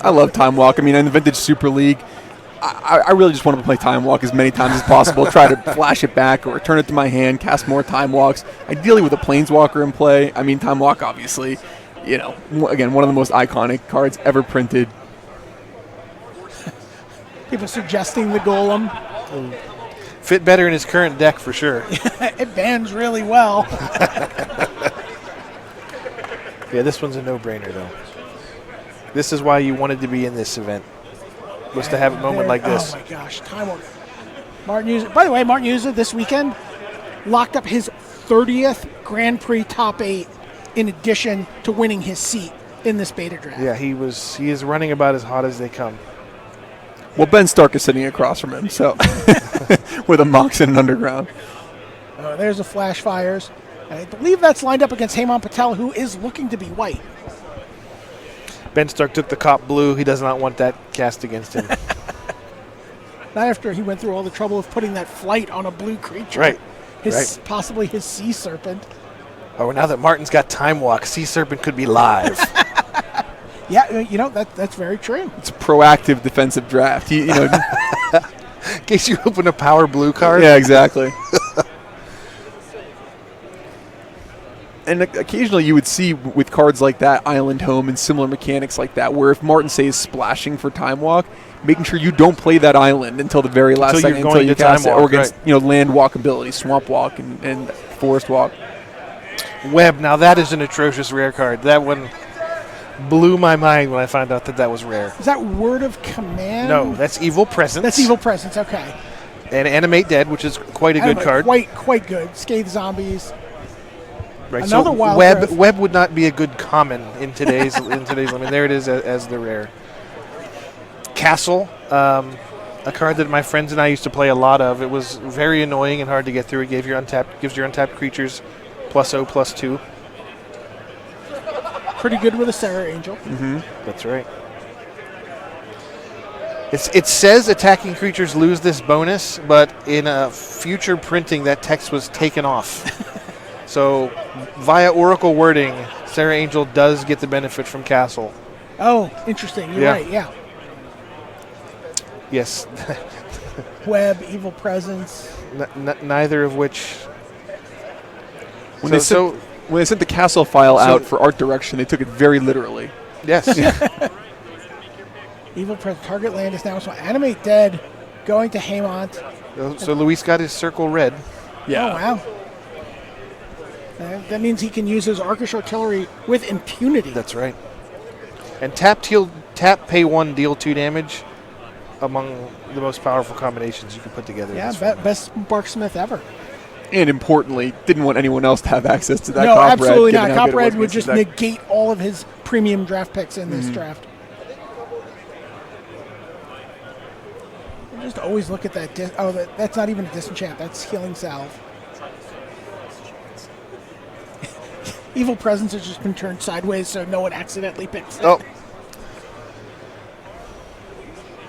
[SPEAKER 3] I love Time Walk. I mean, in the Vintage Super League, I really just want to play Time Walk as many times as possible, try to flash it back or return it to my hand, cast more Time Walks, ideally with a Planeswalker in play. I mean, Time Walk, obviously, again, one of the most iconic cards ever printed.
[SPEAKER 1] People suggesting the Golem.
[SPEAKER 2] Fit better in his current deck for sure.
[SPEAKER 1] It bans really well.
[SPEAKER 2] Yeah, this one's a no-brainer, though. This is why you wanted to be in this event, was to have a moment like this.
[SPEAKER 1] Oh, my gosh. Time Walk. Martin User. By the way, Martin User this weekend locked up his 30th Grand Prix top 8 in addition to winning his seat in this beta draft.
[SPEAKER 2] Yeah, he is running about as hot as they come.
[SPEAKER 3] Well, Ben Stark is sitting across from him, so with a Mox and an Underground.
[SPEAKER 1] There's a Flash Fires. I believe that's lined up against Hemant Patel, who is looking to be white.
[SPEAKER 2] Ben Stark took the cop blue. He does not want that cast against him.
[SPEAKER 1] Not after he went through all the trouble of putting that flight on a blue creature.
[SPEAKER 2] Right.
[SPEAKER 1] Possibly his Sea Serpent.
[SPEAKER 2] Oh, now that Martin's got Time Walk, Sea Serpent could be live.
[SPEAKER 1] Yeah, that's very true.
[SPEAKER 3] It's a proactive defensive draft.
[SPEAKER 2] In case you open a power blue card.
[SPEAKER 3] Yeah, exactly. And occasionally you would see with cards like that, Island Home and similar mechanics like that, where if Martin, say, is splashing for Time Walk, making sure you don't play that island until the very last second until you cast it, or against land walk ability, Swamp Walk and Forest Walk.
[SPEAKER 2] Web, now that is an atrocious rare card. That one blew my mind when I found out that was rare.
[SPEAKER 1] Is that Word of Command?
[SPEAKER 2] No, that's Evil Presence.
[SPEAKER 1] That's Evil Presence, okay.
[SPEAKER 2] And Animate Dead, which is quite a good card.
[SPEAKER 1] Quite good. Scathe Zombies.
[SPEAKER 2] Right.
[SPEAKER 1] Another
[SPEAKER 2] so
[SPEAKER 1] wild
[SPEAKER 2] Web would not be a good common in today's limit. There it is as the rare. Castle, a card that my friends and I used to play a lot of. It was very annoying and hard to get through. It gives your untapped creatures +0/+2.
[SPEAKER 1] Pretty good with a Sarah Angel.
[SPEAKER 2] Mm-hmm. That's right. It says attacking creatures lose this bonus, but in a future printing, that text was taken off. So, via Oracle wording, Sarah Angel does get the benefit from Castle.
[SPEAKER 1] Oh, interesting. You're right, yeah.
[SPEAKER 2] Yes.
[SPEAKER 1] Web, Evil Presence.
[SPEAKER 2] Neither of which...
[SPEAKER 3] When they sent the Castle file out for art direction, they took it very literally.
[SPEAKER 2] Yes.
[SPEAKER 1] Evil Presence. Target land is now so Animate Dead, going to Haymont.
[SPEAKER 2] So Luis got his circle red.
[SPEAKER 3] Yeah.
[SPEAKER 1] Oh, wow. That means he can use his Arkish Artillery with impunity.
[SPEAKER 2] That's right. And tap, pay 1, deal 2 damage. Among the most powerful combinations you can put together.
[SPEAKER 1] Yeah, best Barksmith ever.
[SPEAKER 3] And importantly, didn't want anyone else to have access to that.
[SPEAKER 1] No,
[SPEAKER 3] Cop
[SPEAKER 1] absolutely
[SPEAKER 3] Red,
[SPEAKER 1] not. Cop Red would just negate all of his premium draft picks in this draft. Just always look at that. That's not even a disenchant. That's Healing Salve. Evil Presence has just been turned sideways so no one accidentally picks it.
[SPEAKER 2] Oh.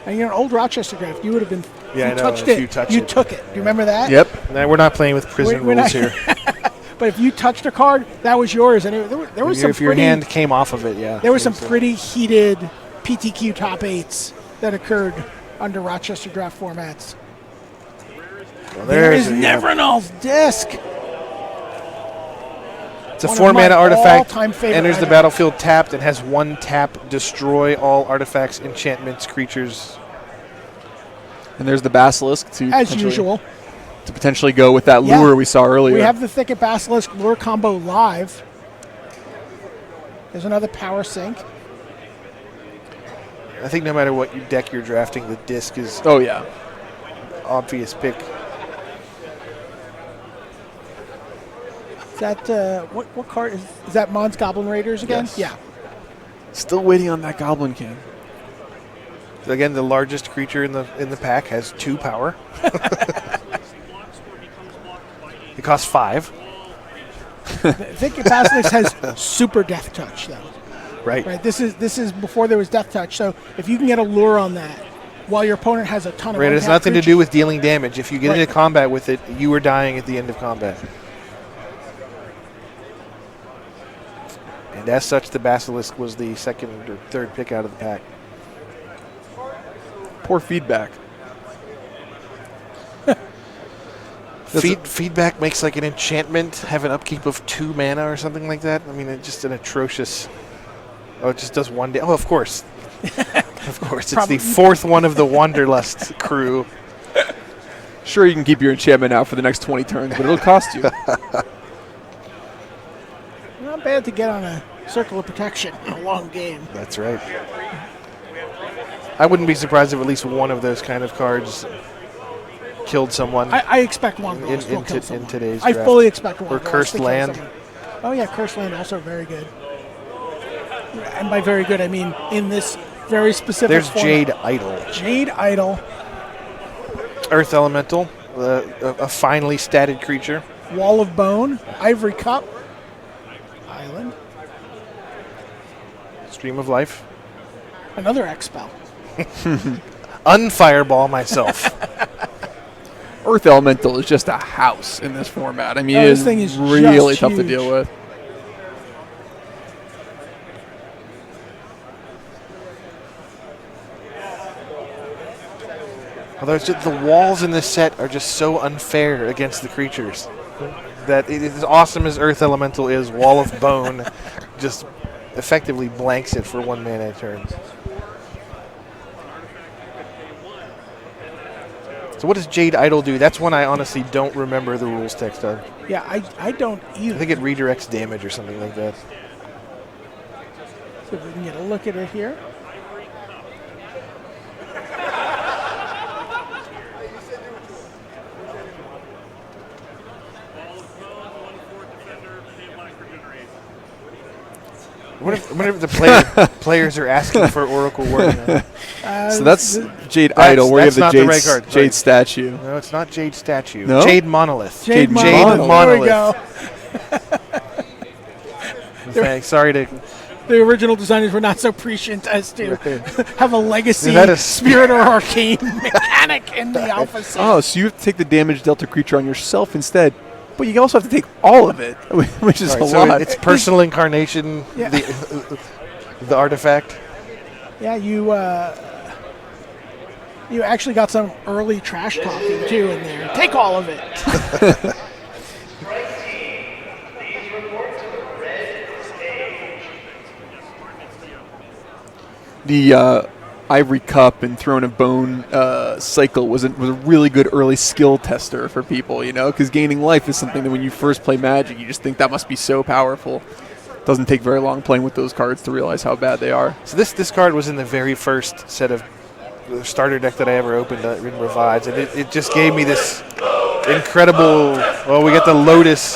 [SPEAKER 1] And you're an old Rochester Draft. You would have been.
[SPEAKER 2] Yeah,
[SPEAKER 1] you touched it. You took it. Do you remember that?
[SPEAKER 3] Yep.
[SPEAKER 2] Now we're not playing with prison rules here.
[SPEAKER 1] But if you touched a card, that was yours. And there was some.
[SPEAKER 2] If your hand came off of it, yeah.
[SPEAKER 1] There were some pretty heated PTQ top 8s that occurred under Rochester Draft formats.
[SPEAKER 2] Well,
[SPEAKER 1] there is Nevernal's Disc.
[SPEAKER 2] It's a 4-mana artifact.
[SPEAKER 1] Enters
[SPEAKER 2] the battlefield tapped and has 1 tap. Destroy all artifacts, enchantments, creatures.
[SPEAKER 3] And there's the Basilisk
[SPEAKER 1] as usual
[SPEAKER 3] to potentially go with that lure we saw earlier.
[SPEAKER 1] We have the Thicket Basilisk lure combo live. There's another power sink.
[SPEAKER 2] I think no matter what deck you're drafting, the disc is obvious pick.
[SPEAKER 1] Is that what card is that? Mon's Goblin Raiders again?
[SPEAKER 3] Yes.
[SPEAKER 1] Yeah.
[SPEAKER 3] Still waiting on that Goblin King.
[SPEAKER 2] So again, the largest creature in the pack has 2 power. It costs 5.
[SPEAKER 1] I think Basilisk has super Death Touch though.
[SPEAKER 2] Right.
[SPEAKER 1] This is before there was Death Touch. So if you can get a lure on that, while your opponent has a ton of
[SPEAKER 2] it has nothing to do with dealing damage. If you get into combat with it, you are dying at the end of combat. And as such, the Basilisk was the second or third pick out of the pack.
[SPEAKER 3] Poor feedback.
[SPEAKER 2] Feedback makes like an enchantment have an upkeep of 2 mana or something like that. I mean, it's just an atrocious. Oh, it just does 1 day. Oh, of course. Of course. It's the 4th one of the Wanderlust crew.
[SPEAKER 3] Sure, you can keep your enchantment out for the next 20 turns, but it'll cost you.
[SPEAKER 1] Not bad to get on a Circle of Protection in a long game.
[SPEAKER 2] That's right. I wouldn't be surprised if at least one of those kind of cards killed someone.
[SPEAKER 1] I expect one of those will kill someone.
[SPEAKER 2] In today's
[SPEAKER 1] draft. I fully expect one.
[SPEAKER 2] Or Cursed Land.
[SPEAKER 1] Oh yeah, Cursed Land also very good. And by very good, I mean in this very specific
[SPEAKER 2] There's
[SPEAKER 1] format.
[SPEAKER 2] Jade Idol.
[SPEAKER 1] Jade Idol.
[SPEAKER 2] Earth Elemental, a finely statted creature.
[SPEAKER 1] Wall of Bone, Ivory Cup, Island.
[SPEAKER 2] Stream of Life.
[SPEAKER 1] Another X-Spell.
[SPEAKER 2] Unfireball myself.
[SPEAKER 3] Earth Elemental is just a house in this format. I mean,
[SPEAKER 1] this thing is
[SPEAKER 3] really tough
[SPEAKER 1] huge.
[SPEAKER 3] to deal with.
[SPEAKER 2] Although it's just, the walls in this set are just so unfair against the creatures that it is as awesome as Earth Elemental is. Wall of Bone just effectively blanks it for 1 mana turns. So what does Jade Idol do? That's one I honestly don't remember the rules text of.
[SPEAKER 1] Yeah, I don't either.
[SPEAKER 2] I think it redirects damage or something like that.
[SPEAKER 1] So if we can get a look at it here.
[SPEAKER 2] Whenever the players are asking for Oracle wording.
[SPEAKER 3] So that's Jade Idol, where you have the
[SPEAKER 2] that's not the right card.
[SPEAKER 3] Jade
[SPEAKER 2] Right.
[SPEAKER 3] statue.
[SPEAKER 2] No, it's not Jade Statue.
[SPEAKER 3] No?
[SPEAKER 2] Jade Monolith.
[SPEAKER 3] Jade
[SPEAKER 1] Monolith. There we go.
[SPEAKER 2] Thanks. Sorry to.
[SPEAKER 1] The original designers were not so prescient as to have a legacy
[SPEAKER 2] Is that a
[SPEAKER 1] Spirit or Arcane mechanic in the alpha set.
[SPEAKER 3] Oh, so you have to take the damage dealt to creature on yourself instead. But you also have to take all of it, which is
[SPEAKER 2] Right,
[SPEAKER 3] a
[SPEAKER 2] so
[SPEAKER 3] lot.
[SPEAKER 2] it's personal incarnation,
[SPEAKER 1] Yeah.
[SPEAKER 2] the artifact.
[SPEAKER 1] Yeah, you actually got some early trash talking too in there. Take all of it.
[SPEAKER 3] The Ivory Cup and Throne of Bone cycle was a really good early skill tester for people, because gaining life is something that when you first play Magic, you just think that must be so powerful. Doesn't take very long playing with those cards to realize how bad they are.
[SPEAKER 2] So this card was in the very first set of starter deck that I ever opened in Revives, and it just gave me this incredible. Well, we get the Lotus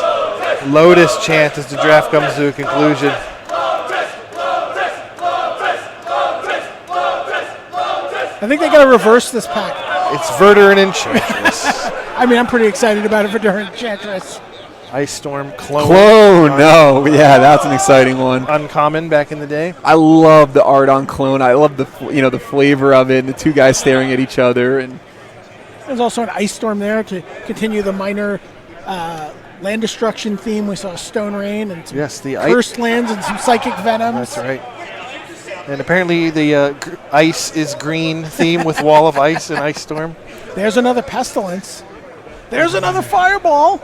[SPEAKER 2] chant as the draft comes to a conclusion.
[SPEAKER 1] I think they got to reverse this pack.
[SPEAKER 2] It's Verdure and Enchantress.
[SPEAKER 1] I mean, I'm pretty excited about it for Durant Enchantress.
[SPEAKER 2] Ice Storm Clone.
[SPEAKER 3] No, yeah, that's an exciting one.
[SPEAKER 2] Uncommon back in the day.
[SPEAKER 3] I love the art on Clone. I love the flavor of it, and the two guys staring at each other. And
[SPEAKER 1] There's also an Ice Storm there to continue the minor land destruction theme. We saw Stone Rain and some
[SPEAKER 2] The
[SPEAKER 1] cursed lands and some psychic venoms.
[SPEAKER 2] That's right. And apparently the ice is green theme with Wall of Ice and Ice Storm.
[SPEAKER 1] There's another Pestilence. There's another Fireball.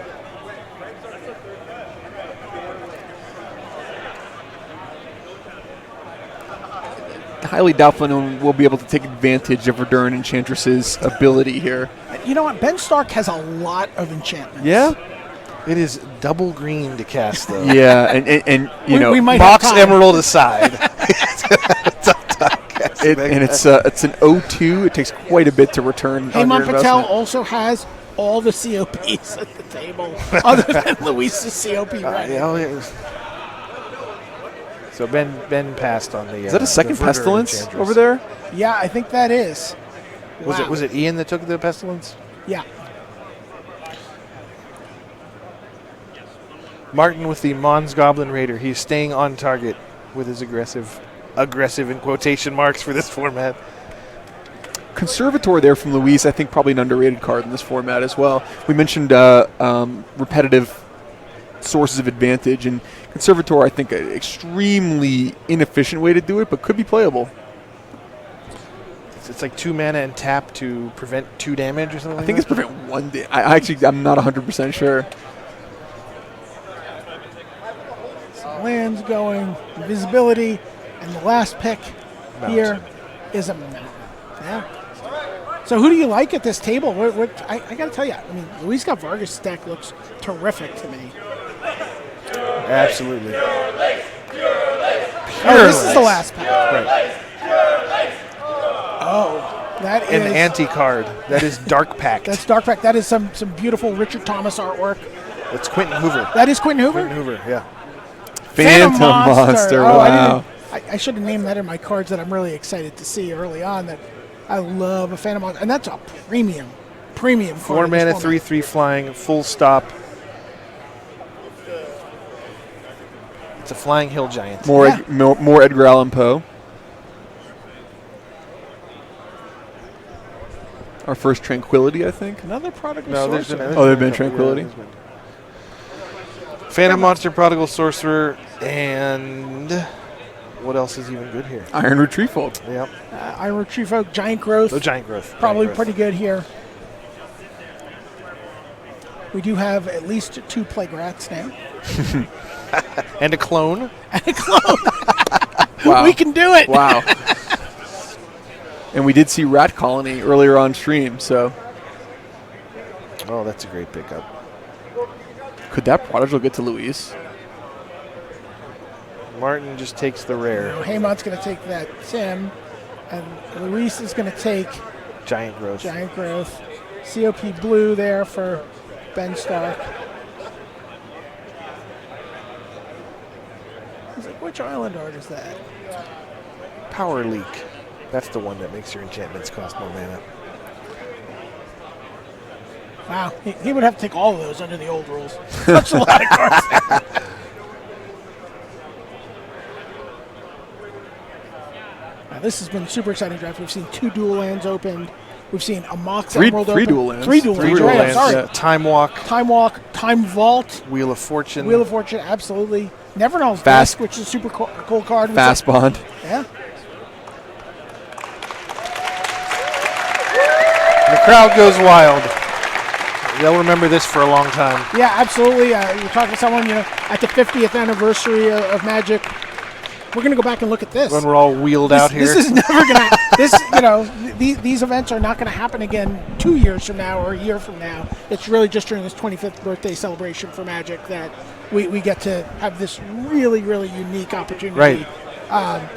[SPEAKER 3] highly doubtful anyone will be able to take advantage of Verdure and Enchantress's ability here.
[SPEAKER 1] You know what? Ben Stark has a lot of enchantments.
[SPEAKER 3] Yeah?
[SPEAKER 2] It is double green to cast, though.
[SPEAKER 3] Yeah, and
[SPEAKER 1] we might
[SPEAKER 2] Box
[SPEAKER 1] have time.
[SPEAKER 2] Emerald aside.
[SPEAKER 3] it's an 0-2. It takes quite a bit to return. on
[SPEAKER 1] Heyman
[SPEAKER 3] your
[SPEAKER 1] Patel
[SPEAKER 3] investment.
[SPEAKER 1] also has all the COPs at the table, other than Luis's COP.
[SPEAKER 2] So Ben passed on the.
[SPEAKER 3] Is that a second
[SPEAKER 2] the Verdure
[SPEAKER 3] Pestilence
[SPEAKER 2] Enchantress.
[SPEAKER 3] over there?
[SPEAKER 1] Yeah, I think that is.
[SPEAKER 2] Was it Ian that took the Pestilence?
[SPEAKER 1] Yeah.
[SPEAKER 2] Martin with the Mons Goblin Raider. He's staying on target with his aggressive in quotation marks for this format.
[SPEAKER 3] Conservator there from Luis, I think probably an underrated card in this format as well. We mentioned repetitive sources of advantage, and Conservator, I think, an extremely inefficient way to do it, but could be playable.
[SPEAKER 2] It's like 2 mana and tap to prevent 2 damage or something.
[SPEAKER 3] I think it's prevent 1 damage. I'm not 100% sure.
[SPEAKER 1] Lands going, invisibility, and the last pick here is a mountain. Yeah. So who do you like at this table? I got to tell you, I mean, Luis Vargas' deck looks terrific to me.
[SPEAKER 2] Absolutely.
[SPEAKER 1] Oh, this is the last pack.
[SPEAKER 2] Right.
[SPEAKER 1] Oh, that is
[SPEAKER 2] An anti-card. That is Dark Pact.
[SPEAKER 1] That's Dark Pact. That is some beautiful Richard Thomas artwork.
[SPEAKER 2] That's Quentin Hoover.
[SPEAKER 1] That is Quentin Hoover?
[SPEAKER 2] Quentin Hoover, yeah.
[SPEAKER 3] Phantom Monster.
[SPEAKER 1] Oh,
[SPEAKER 3] Wow.
[SPEAKER 1] I should have named that in my cards that I'm really excited to see early on. That I love a Phantom Monster, and that's a premium
[SPEAKER 2] 4
[SPEAKER 1] card.
[SPEAKER 2] mana, 3/3 flying, full stop. It's a flying hill giant.
[SPEAKER 3] More Edgar Allan Poe. Our first Tranquility, I think.
[SPEAKER 1] Another Prodigal
[SPEAKER 2] No, there's
[SPEAKER 1] Sorcerer.
[SPEAKER 2] been.
[SPEAKER 3] Oh, there've been Tranquility?
[SPEAKER 2] Yeah, there's been. Phantom Monster, Prodigal Sorcerer, and what else is even good here?
[SPEAKER 3] Iron Retrieval.
[SPEAKER 2] Yep.
[SPEAKER 1] Iron Retrieval, Giant Growth.
[SPEAKER 2] Oh, Giant Growth.
[SPEAKER 1] Probably
[SPEAKER 2] Giant Growth.
[SPEAKER 1] pretty good here. We do have at least 2 Plaguerats now.
[SPEAKER 2] And a clone.
[SPEAKER 1] And a clone.
[SPEAKER 3] Wow.
[SPEAKER 1] We can do it.
[SPEAKER 3] Wow. And we did see Rat Colony earlier on stream, so
[SPEAKER 2] Oh, that's a great pickup.
[SPEAKER 3] could that Prodigal get to Luis?
[SPEAKER 2] Martin just takes the rare.
[SPEAKER 1] Haymont's going to take that Tim, and Luis is going to take
[SPEAKER 2] Giant Growth.
[SPEAKER 1] Giant Growth. COP Blue there for Ben Stark. He's like, which island art is that?
[SPEAKER 2] Power Leak. That's the one that makes your enchantments cost more mana.
[SPEAKER 1] Wow, he would have to take all of those under the old rules. That's a lot of cards. Now, this has been a super exciting draft. We've seen 2 dual lands opened. We've seen a Mox Emerald
[SPEAKER 3] three
[SPEAKER 1] open.
[SPEAKER 3] dual lands.
[SPEAKER 1] 3 dual
[SPEAKER 2] Three
[SPEAKER 1] lands,
[SPEAKER 2] dual
[SPEAKER 1] right, I'm
[SPEAKER 2] lands.
[SPEAKER 1] sorry.
[SPEAKER 2] Time Walk.
[SPEAKER 1] Time Walk, Time Vault,
[SPEAKER 2] Wheel of Fortune.
[SPEAKER 1] Wheel of Fortune, absolutely. Never Know's
[SPEAKER 3] Fast-
[SPEAKER 1] Desk, which is a super cool card.
[SPEAKER 3] Fast Bond.
[SPEAKER 1] Yeah.
[SPEAKER 2] The crowd goes wild. They'll remember this for a long time.
[SPEAKER 1] Yeah, absolutely. You're talking to someone, at the 50th anniversary of Magic. We're going to go back and look at this.
[SPEAKER 2] When we're all wheeled out here.
[SPEAKER 1] This is never going to. These events are not going to happen again 2 years from now or a year from now. It's really just during this 25th birthday celebration for Magic that we get to have this really, really unique opportunity.
[SPEAKER 2] Right.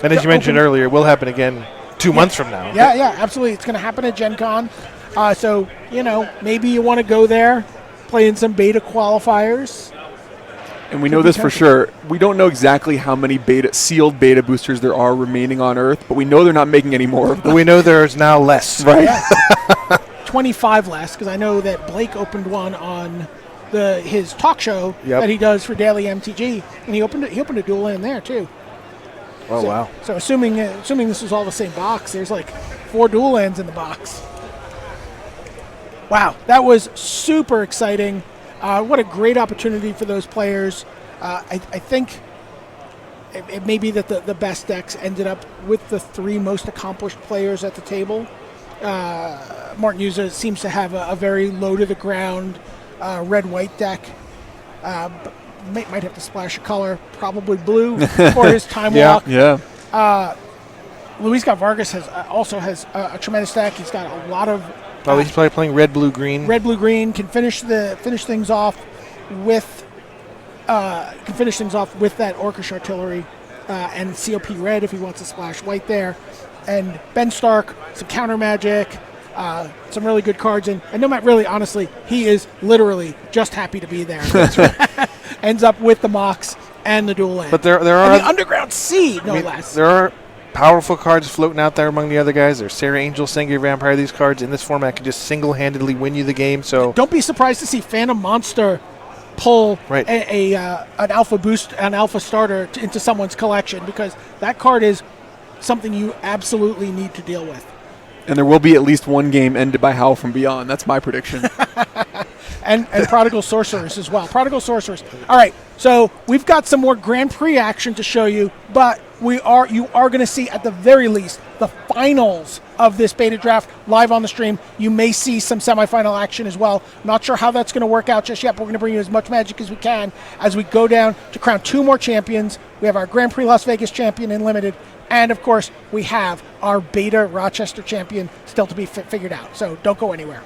[SPEAKER 2] And as you mentioned earlier, it will happen again 2 months from now.
[SPEAKER 1] Yeah, absolutely. It's going to happen at Gen Con. So, maybe you want to go there, play in some beta qualifiers.
[SPEAKER 3] And we know this for sure. We don't know exactly how many sealed beta boosters there are remaining on Earth, but we know they're not making any more of them.
[SPEAKER 2] But we know there's now less.
[SPEAKER 3] Right.
[SPEAKER 1] Yeah. 25 less, because I know that Blake opened one on his talk show that he does for Daily MTG, and he opened a dual land there too.
[SPEAKER 2] Oh, wow.
[SPEAKER 1] So assuming this was all the same box, there's like 4 dual lands in the box. Wow, that was super exciting. What a great opportunity for those players. I think it may be that the best decks ended up with the 3 most accomplished players at the table. Martin User seems to have a very low-to-the-ground red-white deck. Might have to splash a color, probably blue, for his Time Walk.
[SPEAKER 3] Yeah.
[SPEAKER 1] Luis Vargas also has a tremendous deck. He's got a lot of...
[SPEAKER 2] He's probably playing red, blue, green.
[SPEAKER 1] Red, blue, green can finish things off with that Orcish Artillery and COP red if he wants to splash white there, and Ben Stark, some counter magic, some really good cards, and no matter really honestly, he is literally just happy to be there. That's right. Ends up with the Mox and the dual land.
[SPEAKER 2] But there are
[SPEAKER 1] and the Underground Sea, no less.
[SPEAKER 2] There are powerful cards floating out there among the other guys. There's Sarah Angel, Sengir Vampire. These cards in this format can just single-handedly win you the game. So
[SPEAKER 1] don't be surprised to see Phantom Monster pull an alpha boost, an alpha starter into someone's collection, because that card is something you absolutely need to deal with.
[SPEAKER 3] And there will be at least one game ended by Howl from Beyond. That's my prediction.
[SPEAKER 1] and Prodigal Sorceress as well. Prodigal Sorceress. All right, so we've got some more Grand Prix action to show you, but you are going to see at the very least the finals of this beta draft live on the stream. You may see some semifinal action as well. Not sure how that's going to work out just yet, but we're going to bring you as much magic as we can as we go down to crown 2 more champions. We have our Grand Prix Las Vegas champion in Limited, and of course we have our beta Rochester champion still to be figured out. So don't go anywhere.